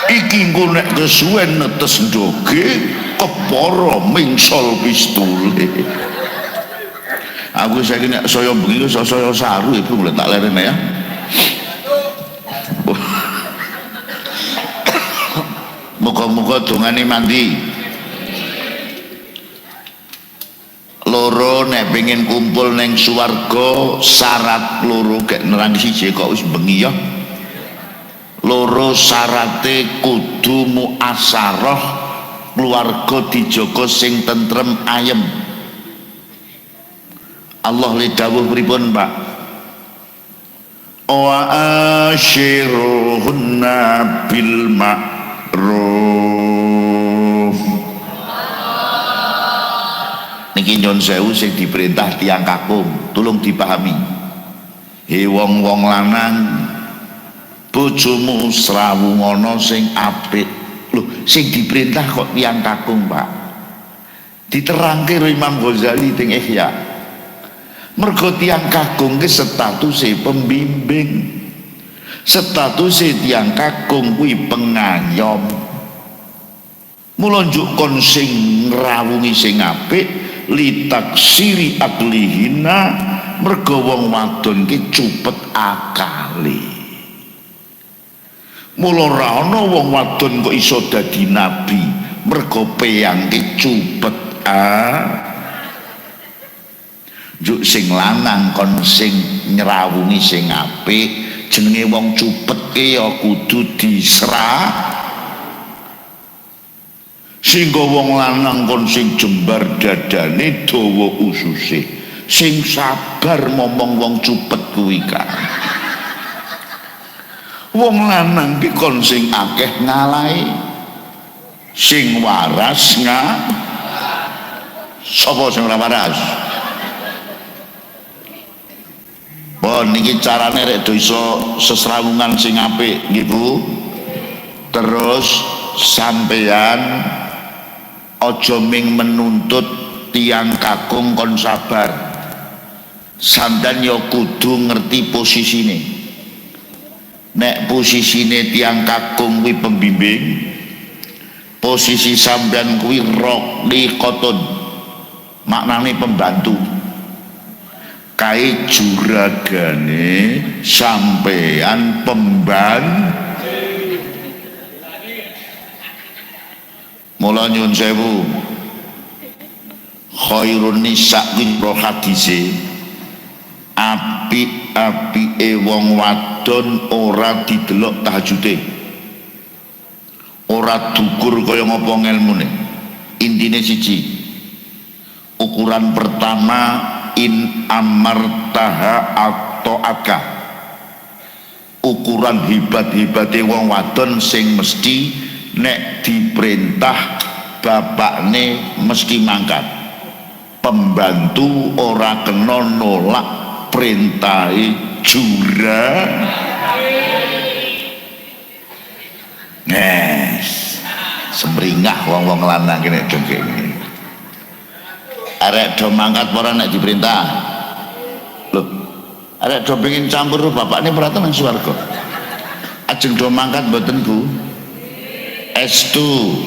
Iki engko nek kesuwen netes ndoge kepara mingsol pistule. Aku saiki nek saya bengi saya saru ibu boleh tak lerene ya. Muga-muga dongane mandi. Loro nek pengen kumpul neng swarga syarat loro gek nerang siji kok wis bengi ya. Loro syarate kudu muasarah keluarga dijaga sing tentrem ayem. Allah li dawuh pripun Pak? Wa ashiruhunna bil ma'ruf. Niki nyon sewu sing diperintah tiang kakung, tolong dipahami. He wong-wong lanang bojomu srawungono sing apik. Lho, sing diperintah kok tiang kakung Pak? Diterangke Imam Ghazali teng Ihya. Mergo tiang kakung ke statuse pembimbing, statuse tiang kakung kuwi pengayom. Mula njukon sing ngrawungi sing apik litaksiri aklihina, mergo wong wadon ki cupet akale. Mula ora ana wong wadon kok iso dadi nabi mergo peyangke cupet. Juk sing lanang kon sing nyrawungi sing apik, jenenge wong cupet ki ya kudu disra. Singgo wong lanang kon sing jembar dadane dawa ususe, sing sabar momong wong cupet kuwi kan. Wong lanang ki kon sing akeh ngalahi, sing waras sapa sing ora waras? Bon niki carane rek do iso sesrawungan sing apik nggih Bu. Terus sampeyan aja ming menuntut tiang kakung kon sabar. Sampeyan ya kudu ngerti posisine. Nek posisine tiang kakung kuwi pembimbing, posisi sampeyan kuwi raqliqatun, maknane pembantu. Kae juragane sampeyan pembantu. Mula nyuwun sewu, khairun nisa kuwi hadise, apik-apike wong wadon ora didelok tahajude, ora dukur kaya ngapa ngelmune. Intine siji, ukuran pertama in amartaha atau aka, ukuran hebat-hebate wong wadon sing mesti nek diperintah bapakne mesti mangkat. Pembantu ora kena nolak perintahe semringah wong-wong lanang kene dengke ngene. Arek do mangkat ora nek diperintah. Lho, arek do pengin campur bapakne peratu nang swarga. Ajeng do mangkat mboten Bu? Estu.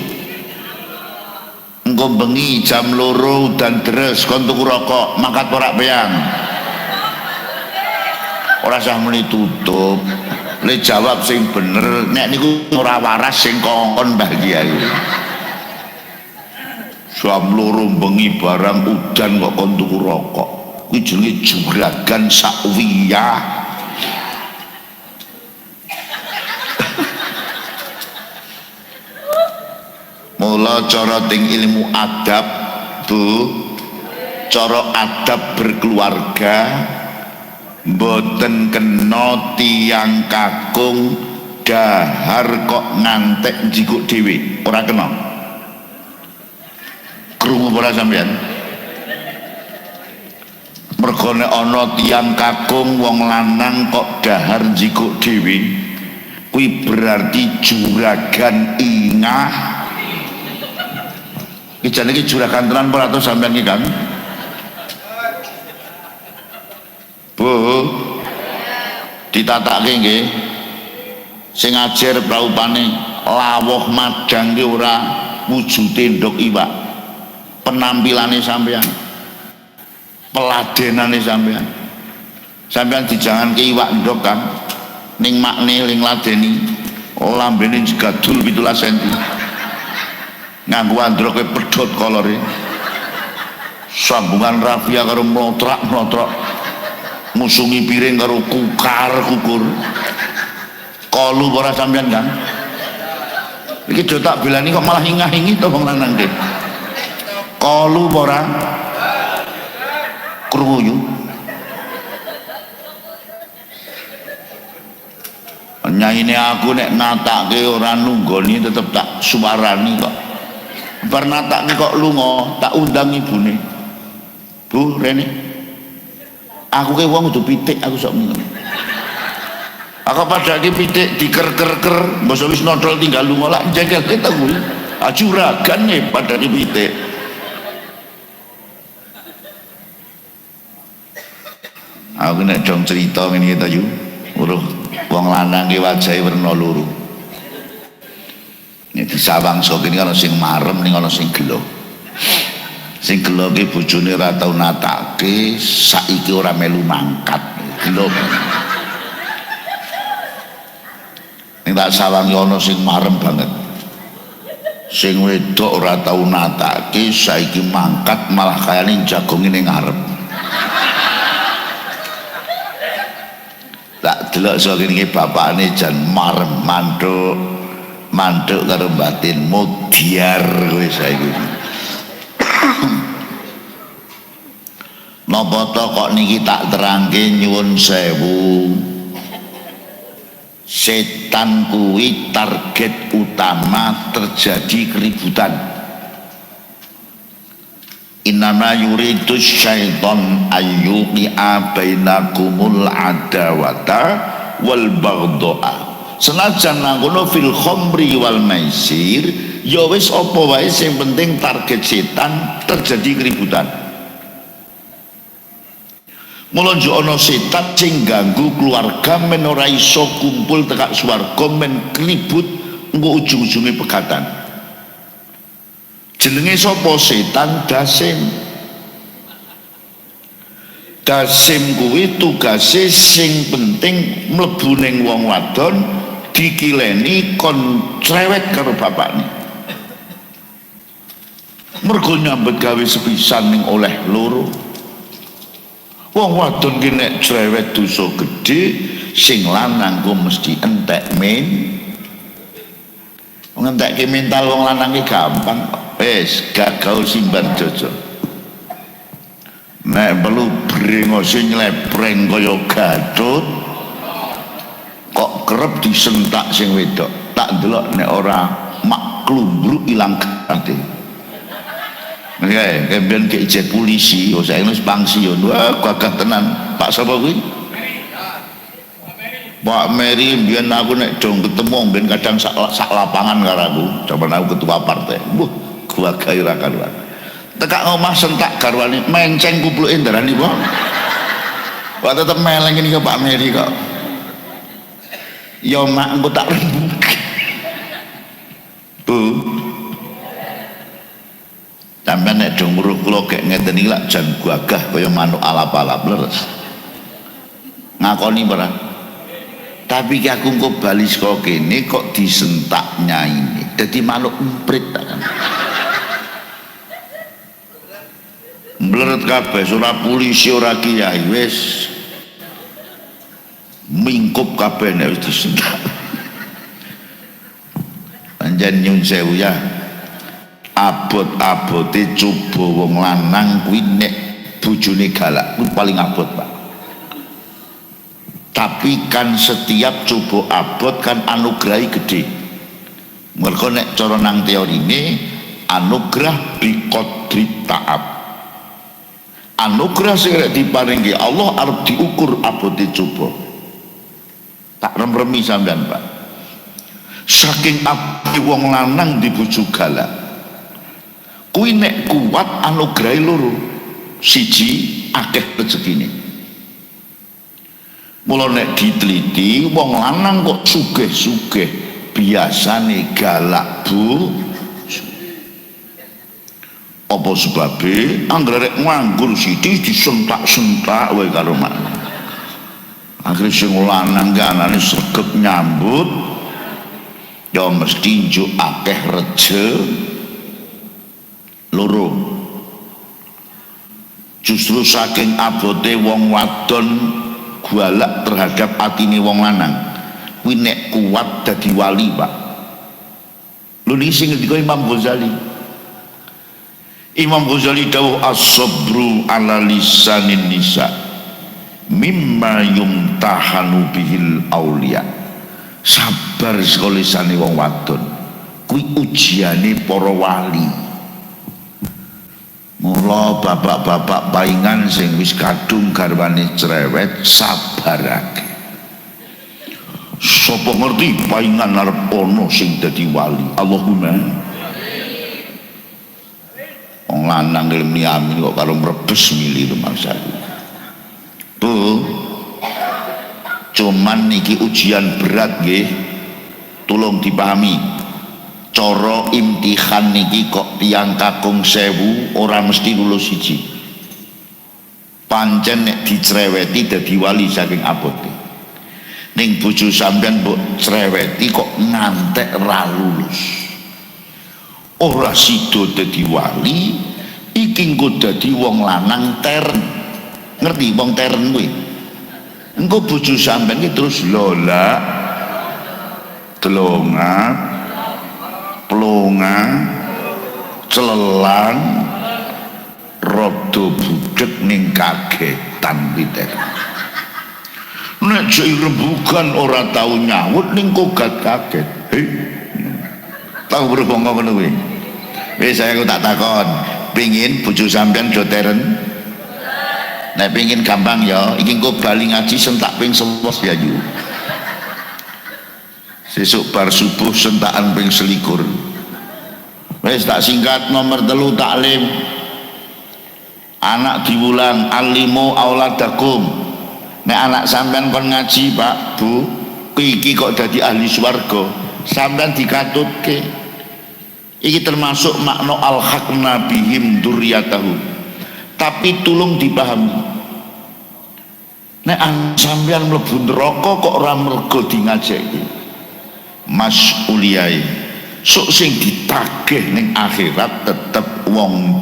Engko bengi jam 2 dan deres kon tuku rokok, mangkat ora peyang. Ora usah muni tutup. Le jawab sing bener, nek niku ora waras sing kongkon Mbah Kiai. Jam 2 bengi barang udan kok kon tuku rokok. Kuwi jenenge juragan sakwiyah. Mula cara ting ilmu adab Bu, cara adab berkeluarga mboten kena tiang kakung dahar kok ngantek njikuk dhewe, ora kena. Krungu ora sampeyan? Mergo nek ana tiang kakung wong lanang kok dahar njikuk dhewe, kuwi berarti juragan ingah. Iki jenenge juragan tenan ora to sampeyan iki kan? Bu, ditatake nggih. Sing ajar praupane lawuh madang ki ora wujude ndok iwak. Penampilane sampeyan. Peladenane sampeyan. Sampeyan dijanganke iwak ndok kan. Ning makne ling ladeni lambene jegadul 17 cm. Nganggo androke pedhot kolore, sambungan rafia karo mlotrak-mlotrok, musungi piring karo kukar-kukur. Kolu ora sampeyan kan? Iki do tak belani kok malah ingah-ingi to wong lanang iki. Kolu ora? Krungu. Nyaine aku nek natake ora nunggoni tetep tak suwarani kok. Bar natake kok lunga, tak undang ibune. Bu, Rene. Aku ke wong kudu pitik aku sok ngono. Aku padake pitik diker-ker-ker, mbok wis nodol tinggal lunga lak jengkel ta kuwi. Juragan nih padake pitik. Aku nek dong cerita ngene ta yu. Uruh wong lanang ki wajahe werna loro. Nek disawang sok ini ana sing marem ning ana sing gelo. Sing gelo ki bojone ora tau natake, saiki ora melu mangkat. Gelo. ning tak sawangi ana sing marem banget. Sing wedok ora tau natake saiki mangkat malah kayane jagonge ning ngarep. Tak delok sok iki bapakne jan marem manduk karo batin mudiar kowe saiki. Napa to kok niki tak terangke nyuwun sewu. Setan kuwi target utama terjadi keributan. Innama yuridu syaiton ayyuqi'a bainakumul adawata wal baghdha. Senajan ngono fil khamri wal maisir, ya wis apa wae sing penting target setan terjadi keributan. Mula njuk ana setan sing ganggu keluarga men ora iso kumpul tekak swarga men ribut engko ujung-ujunge pegatan. Jenenge sapa? Setan Dasim. Dasim kuwi tugase sing penting mlebu ning wong wadon dikileni kon cerewet karo bapakne. Mergo nyambet gawe sepisan ning oleh loro. Wong wadon ki nek cerewet dosa gedhe, sing lanang ku mesti entek men. Ngentekke mental wong lanang ki gampang. Wis gagal simban jojo. Nek perlu brengose nylepreng kaya Gatot, kok kerep disentak sing wedok. Tak delok nek ora maklumbruk ilang kate. Nggih, kemben ke jet polisi, oh saya wis pangsiun. Wah, gagah tenan. Pak sapa kuwi? Pak Meri, biyen aku nek dong ketemu ben kadang sak lapangan karo aku. Coba aku ketua partai. Wah, gua gawe ra karuan. Tekak omah sentak garwane, menceng kupluke ndarani kok. Kok tetep meleng ini ke Pak Meri kok. Ya mak engko tak rembug. Bu. Sampeyan nek dong weruh kula kek ngeten iki lak jan gagah kaya manuk alap-alap leres. Ngakoni ora? Tapi ki aku engko bali saka kene kok disentak nyaine. Dadi manuk emprit ta kan. Mbleret kabeh, ora polisi ora kiai wis mingkup kabeh nek wis disentak. Panjen nyun sewu ya. Abot-abote coba wong lanang kuwi nek bojone galak kuwi paling abot, Pak. Tapi kan setiap coba abot kan anugrahi gede. Mergo nek cara nang teorine anugrah biqadri ta'ab. Anugerah sing rek diparingi Allah arep diukur abote coba. Tak rem-remi sampean, Pak. Saking abdi wong lanang di bojo galak. Kuwi nek kuat anugrahi loro. Siji akeh rezekine. Mula nek diteliti wong lanang kok sugih-sugih biasane galak, Bu. Apa sebabe anggere nganggur sithik disentak-sentak wae karo mak. Akhire sing lanang kanane sregep nyambut ya mesti njuk akeh reje loro. Justru saking abote wong wadon galak terhadap atine wong lanang kuwi nek kuat dadi wali, Pak. Lho niki sing ngendika Imam Ghazali. Imam Ghazali dawuh as-sabru ala lisanin nisa mimma yumtahanu bihil aulia. Sabar saka lisane wong wadon kuwi ujiane para wali. Mula bapak-bapak paingan sing wis kadung garwane cerewet sabarake. Sapa ngerti paingan arep ana sing dadi wali. Allahumma wong lanang ilmu amin kok karo mrebes milih rumah saya. Bu, cuman niki ujian berat nggih. Tolong dipahami. Cara imtihan niki kok tiyang kakung 1000 ora mesti lulus siji. Pancen nek dicereweti dadi wali saking abote. ning bojo sampean mbok cereweti kok ngantek ra lulus. Ora sida dadi wali, iki engko dadi wong lanang teren. Ngerti wong teren kuwi? Engko bojo sampean iki terus lola, telonga, plonga, celelan, rodo budek ning kagetan piter. Nek jek rembugan ora tau nyawut ning kogat kaget. Tahu berhubung ngono kuwi. Wis saya tak takon, pengin bojo sampean do teren? Nek pengin gampang ya, iki engko bali ngaji sentak ping 11 ya yu. Sesuk bar subuh sentakan ping 21. Wis tak singkat nomor 3 taklim. Anak diulang alimu auladakum. Nek anak sampean kon ngaji, Pak, Bu, iki kok dadi ahli swarga, sampean dikatutke. Iki termasuk makna al-haqna bihim dzurriyyatahu. Tapi tulung dipahami. Nek sampean mlebu neraka kok ora mergo dingajeki. Mas'uliyai. Sok sing ditagih ning akhirat tetep wong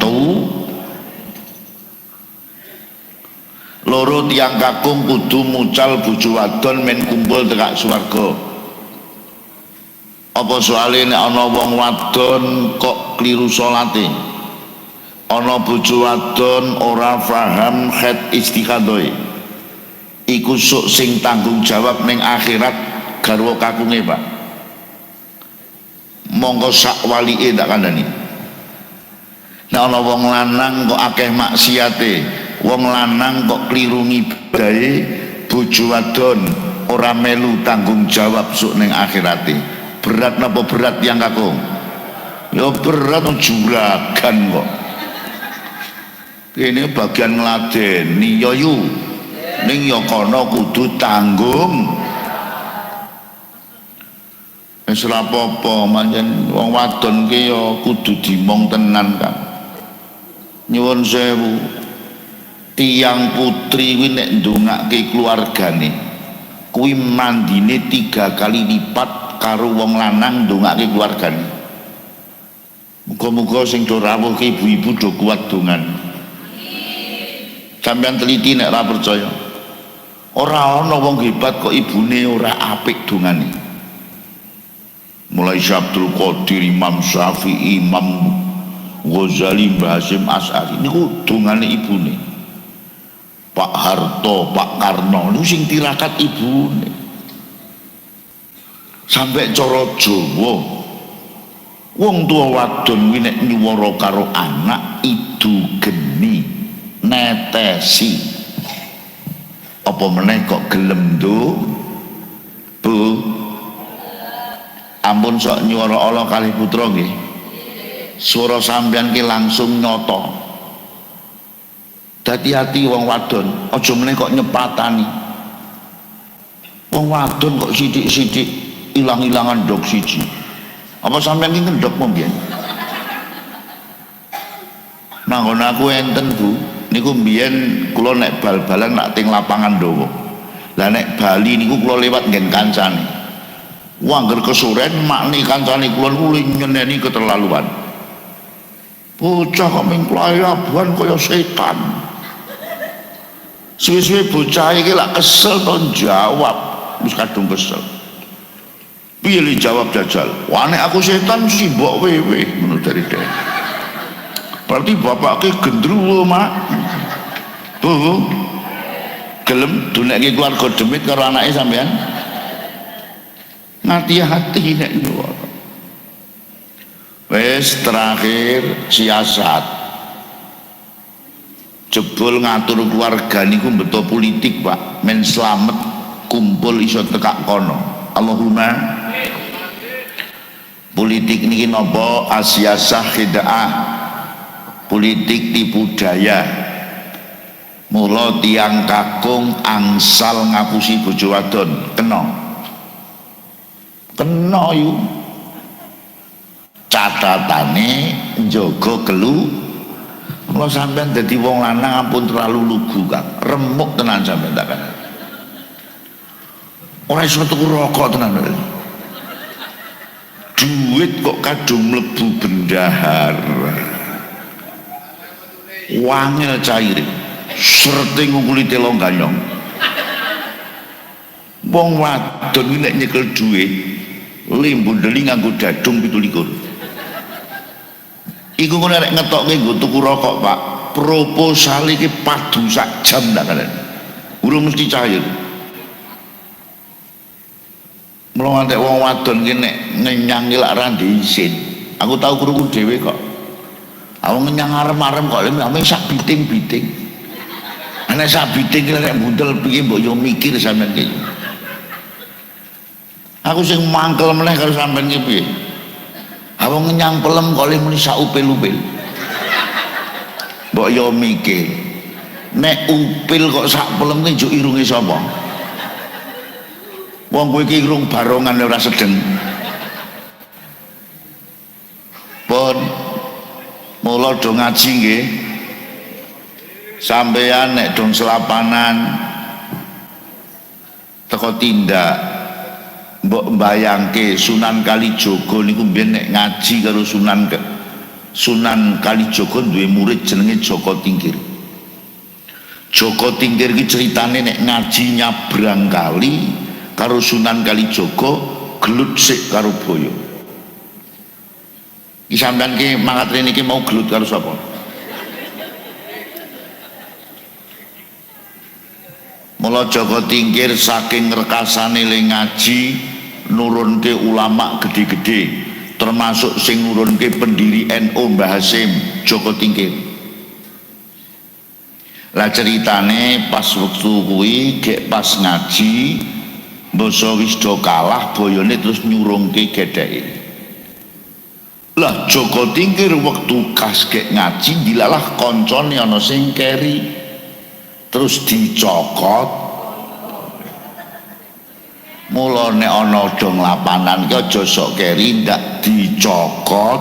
loro tiang kakung kudu mucal bojo wadon men kumpul tekak swarga. Apa soalnya nek ana wong wadon kok kliru salate, ana bojo wadon ora paham khat istikhadoe, iku sok sing tanggung jawab ning akhirat garwa kakunge, Pak. Monggo sak walike tak kandhani. Nek ana wong lanang kok akeh maksiate, wong lanang kok kliru ngibadahe, bojo wadon ora melu tanggung jawab sok ning akhirate. Berat napa berat yang kakung? Ya berat juragan kok. Ini bagian ngladeni ya yu. Ning ya kono kudu tanggung. Wis ora apa-apa, pancen wong wadon ki ya kudu dimong tenan kan. Nyuwun sewu. Tiang putri kuwi nek ndongake keluargane kuwi mandine 3 kali lipat karo wong lanang ndongake keluargane. Muga-muga sing do rawuh ke ibu-ibu do kuat dongan. Sampeyan teliti nek ora percaya. Ora ana wong hebat kok ibune ora apik dongane. Mulai Abdul Qadir, Imam Syafi'i, Imam Ghazali, Mbah Hasyim Asy'ari niku dongane ibune. Pak Harto, Pak Karno niku sing tirakat ibune. Sampai cara Jawa wong tua wadon kuwi nek nyuwara karo anak idu geni netesi apa meneh kok gelem do Bu ampun sok nyuwara Allah kalih putra nggih swara sampeyan ki langsung nyoto. Hati-hati wong wadon aja meneh kok nyepatani wong wadon kok sithik-sithik ilang-ilangan dok siji. Apa sampean iki ngendok mbiyen? Nanggon aku enten Bu, niku mbiyen kula nek bal-balan nak teng lapangan dawa. Lah nek bali niku kula lewat nggen kancane. Wah angger kesuren makni kancane kula niku nyeneni keterlaluan. Bocah kok ming pelayaban kaya setan. Suwe-suwe bocah iki lak kesel to jawab, wis kadung kesel. Pilih jawab jajal. Wah nek aku setan sih mbok wewe ngono dari dia. Berarti bapak ke gendruwo mak. Bu. Gelem duneke keluarga demit karo anake sampean. Ngati-hati nek nyuwara. Wes terakhir siasat. Jebul ngatur keluarga niku beto politik, Pak. Men slamet kumpul iso tekak kono. Allahumma politik niki napa asyasah khid'ah, politik tipu daya. Mula tiang kakung angsal ngapusi bojo wadon kena yu catatane njaga kelu. Mula sampean dadi wong lanang ampun terlalu lugu Kang, remuk tenan sampean tak kan. Ora iso tuku rokok tenan. Duit kok kadung mlebu bendahar. Wangil cair. Serting ngukuli telong ganyong. Wong wadon nek nyekel duit, limbundeli nganggo dadung 17. Iku ngono nek ngetokke nggo tuku rokok, Pak. Proposal iki padu sak jam dak kalian. Urung mesti cair. Mula ngantek wong wadon ki nek ngenyang lak ra isin. Aku tau krungu dhewe kok. Aku ngenyang arem-arem kok ame sak biting-biting. Ana sak biting nek buntel piye mbok yo mikir sampean ki. Aku sing mangkel meneh karo sampean ki piye? Aku ngenyang pelem kok muni sak upil-upil. Mbok yo mikir. Nek upil kok sak pelem ki njuk irunge sapa? Wong kowe iki irung barongan ora sedeng. Pun mula do ngaji nggih. Sampeyan nek dong selapanan teko tindak mbok mbayangke Sunan Kalijaga niku mbiyen nek ngaji karo Sunan Kalijaga duwe murid jenenge Joko Tingkir. Joko Tingkir ki ceritane nek ngaji nyabrang kali karo Sunan Kalijaga gelut sik karo boyo. Iki sampean ki mangat rene iki mau gelut karo sapa? Mula Joko Tingkir saking rekasane le ngaji nurunke ulama gede-gede, termasuk sing nurunke pendiri NU Mbah Hasyim Joko Tingkir. Lah ceritane pas wektu kuwi gek pas ngaji basa wis do kalah boyone terus nyurungke gedheke. Lah Joko Tingkir wektu kas gek ngaji dilalah koncone ana sing keri terus dicokot. Mula nek ana dong lapanan ki aja sok keri ndak dicokot.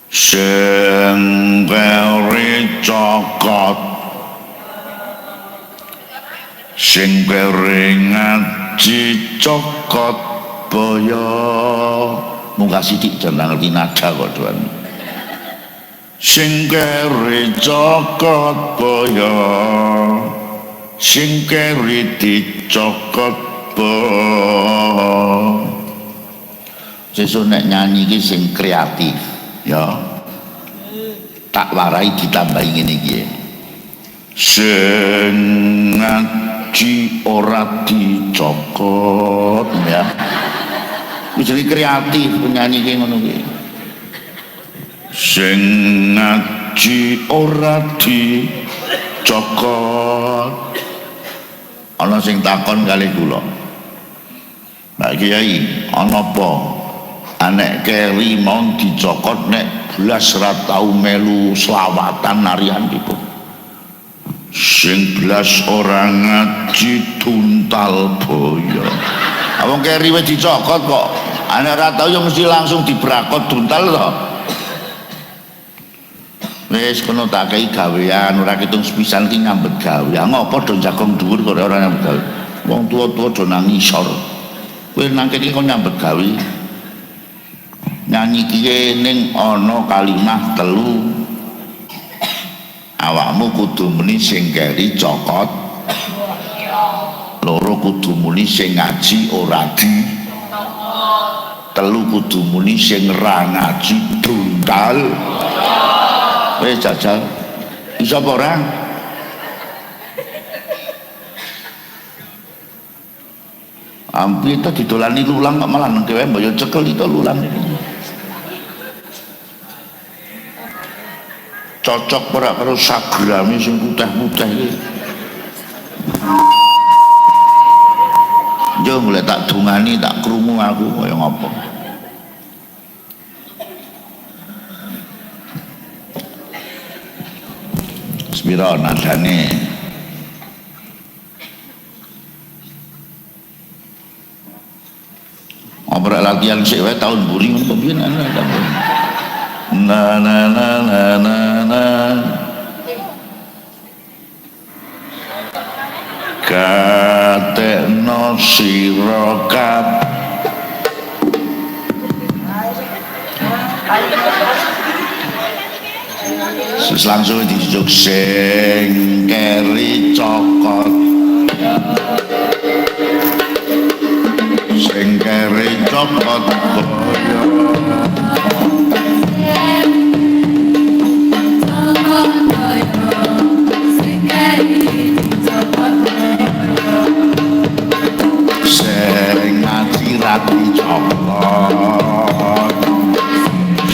Sing keri cokot, sing keri ngaji cokot boyo. Muga sithik jeneng ngerti nada kok Tuhan. Sing keri cokot boyo, sing keri dicokot boyo. Sesuk nek nyanyi iki sing kreatif ya. Tak warai ditambahi ngene iki. Sing ngaji ora dicokot ya. Wis kreatif penyanyi iki ngono kuwi. Sing ngaji ora dicokot. Ana sing takon kalih kula. Mbak Kiai, ana apa? Anek keri mau dicokot nek blas ra tau melu selawatan narian gitu. Sing blas ora ngaji tuntal boyo. Wong keri wis dicokot kok. Anek ra tau ya mesti langsung dibrakot tuntal to. Wis kono tak kei gawean ora kitung sepisan ki nyambet gawe. Ngopo do jagong dhuwur kok ora nyambet gawe. Wong tuwa-tuwa do nang ngisor. Kowe nang kene kok nyambet gawe. Nyanyi kiye ning ana kalimah 3. Awakmu kudu muni sing keri cokot. 2 kudu muni sing ngaji ora di. 3 kudu muni sing ra ngaji tuntal. Wis jajal iso apa ora? Ampun itu didolani lulang kok malah nang kewe mbok yo cekel itu lulang iki. Cocok ora karo sagrame sing putih-putih iki. Yo mulai tak dungani tak krungu aku kaya ngopo. Spiro nadane ngobrol latihan sik wae tahun buri ngono piye na na sira kabeh langsung dijuk sing keri cokot sing keri cokot boyo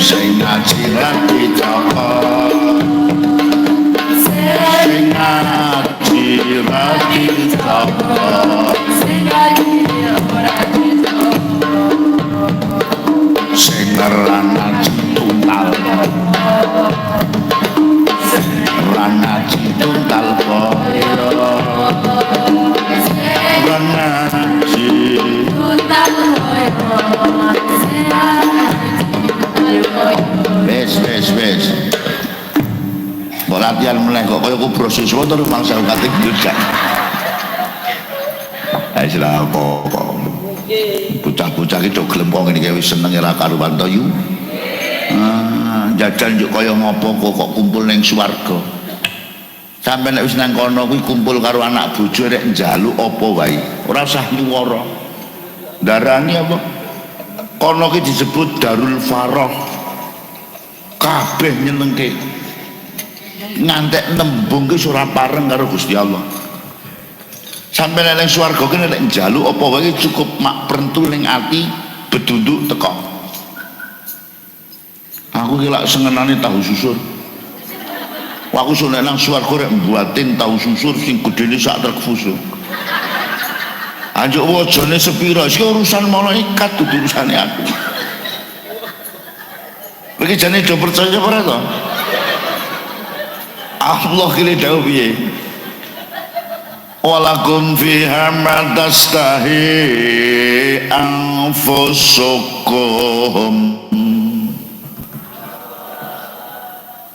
sing ngaji rati cokot sing ngaji rati cokot sing ngaji rati cokot sing ngeran ngaji tunggal ran ngaji tunggal boyo ran ngaji tunggal wes mbok latihan meneh kok kaya kubro siswa terus mangsa kate gak ae sira kok bocah-bocah iki do gelem kok ngene wis seneng ora karuan to yu jajan yo kaya ngopo kok kumpul ning swarga sampe nek wis nang kono kuwi kumpul karo anak bojo rek njaluk apa wae ora usah nyuwara darani apa kono ki disebut Darul Faroh kabeh nyenengke ngantek nembung ki ora pareng karo Gusti Allah sampai ning swarga ki nek njaluk apa wae cukup mak prentul ning ati bedunduk teko aku ki lak senenane tahu susur aku sonek nang swarga rek mbuatin tahu susur sing gedene sak truk fuso anjuk wajane sepira iki urusan malaikat dudu urusane aku iki jane do percaya ora to Allah kile dawuh piye walakum fiha ma tastahi anfusukum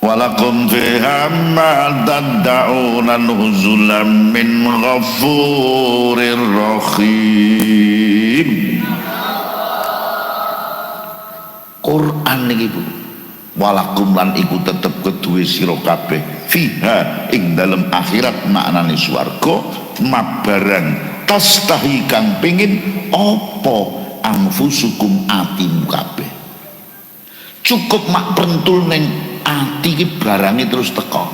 walakum fiha ma tad'una nuzulan min ghafurir rahim Quran niki Bu walakum lan iku tetep keduwe sira kabeh fiha ing dalem akhirat maknane swarga mabarang tastahi kang pengin apa anfusukum atimu kabeh cukup mak prentul ning ati iki barange terus teko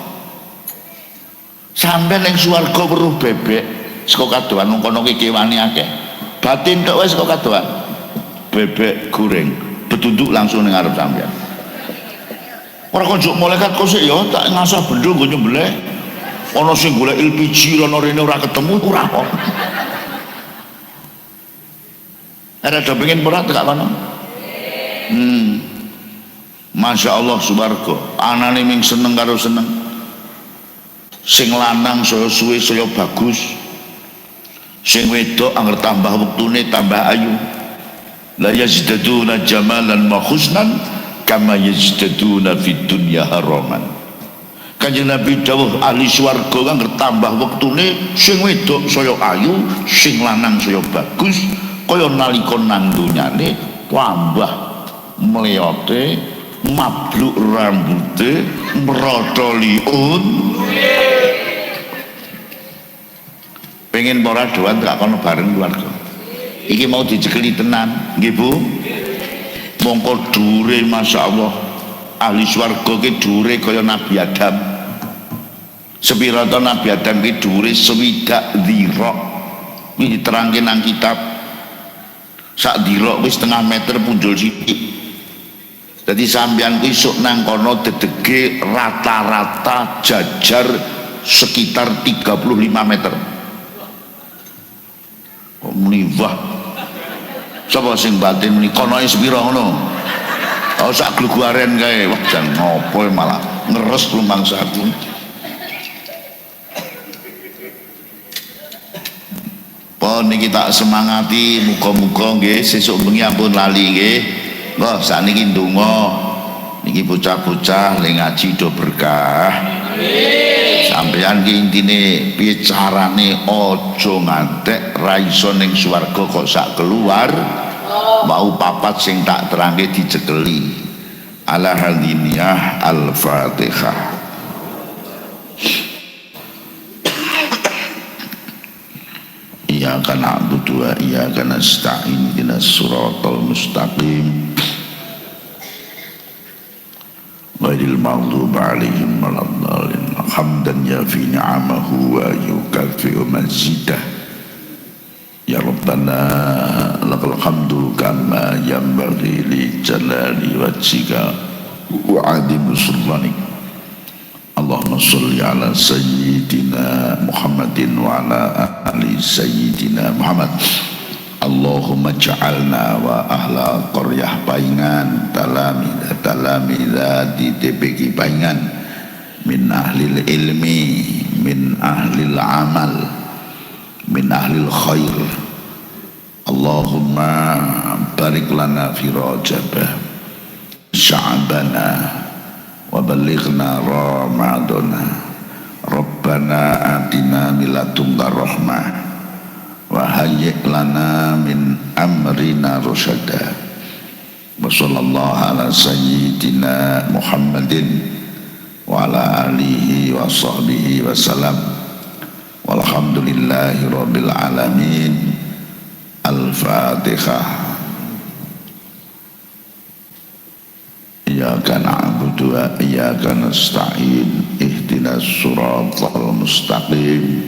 sampe ning swarga weruh bebek saka kadoan nang kono iki kewane akeh batin tok wis saka kadoan bebek goreng betunduk langsung ning ngarep sampean ora konjuk malaikat kok sik ya tak ngasah bendho nggo nyembelih ana sing golek LPG rono rene ora ketemu ora kok ada do pengen berat gak kono Masya Allah subarga anane ming seneng karo seneng sing lanang saya suwe saya bagus sing wedok angger tambah wektune tambah ayu la yazdaduna jamalan wa husnan kama yazdaduna fid dunya haraman Kanjeng Nabi dawuh ahli swarga angger tambah wektune sing wedok saya ayu sing lanang saya bagus kaya nalika nang dunyane tambah mleote mabluk rambute mrotoliun pengen ora doan gak kono bareng keluarga iki mau dicekeli tenan nggih Bu mongko dure masyaallah ahli swarga ki dure kaya Nabi Adam sepira to Nabi Adam ki dure 20 dhira iki diterangke nang kitab sak dhira wis setengah meter punjul sithik jadi sampeyan kuwi sok nang kono dedege rata-rata jajar sekitar 35 meter kok muni wah sapa sing batin muni konoe sepira ngono oh sak gluguaren kae wah jan ngopo malah ngeres lumangsaku pon niki tak semangati muga-muga nggih sesuk bengi ampun lali nggih wah sakniki ndonga niki bocah-bocah le ngaji do berkah amin Sampeyan ki intine piye carane aja ngantek ra iso ning swarga kok sak keluar mau papat sing tak terangke dicekeli. Ala hadiniyah al-Fatihah. Iyyaka na'budu wa iyyaka nasta'in ihdinas siratal mustaqim ghairil maghdubi 'alaihim waladdallin. Hamdan yafi ni'amahu wa yukaffi'u mazidah. Ya Rabbana lakal hamdu kama yanbaghi li jalali wajhika wa 'azimi sultanik. Allahumma sholli ala sayyidina Muhammadin wa ala ali sayyidina Muhammad. Allahumma ja'alna wa ahla qaryah Paingan talamida di TPK Paingan min ahlil ilmi, min ahlil amal, min ahlil khair. Allahumma barik lana fi Rajab Sya'bana wa balighna Ramadana. Rabbana atina min ladunka rahmah wa hayyi' lana min amrina rasyada. Wa sallallahu ala sayyidina Muhammadin wa ala alihi wa sahbihi wa salam. Walhamdulillahi rabbil alamin. Al-Fatihah. Iyyaka na'budu wa iyyaka nasta'in ihdinas siratal mustaqim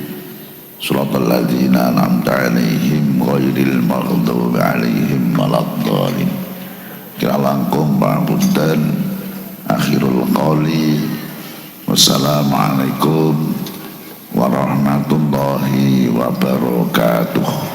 siratal ladzina an'amta 'alaihim ghairil maghdubi 'alaihim waladdallin. Kira langkung pangapunten. Akhirul qawli wassalamualaikum warahmatullahi wabarakatuh.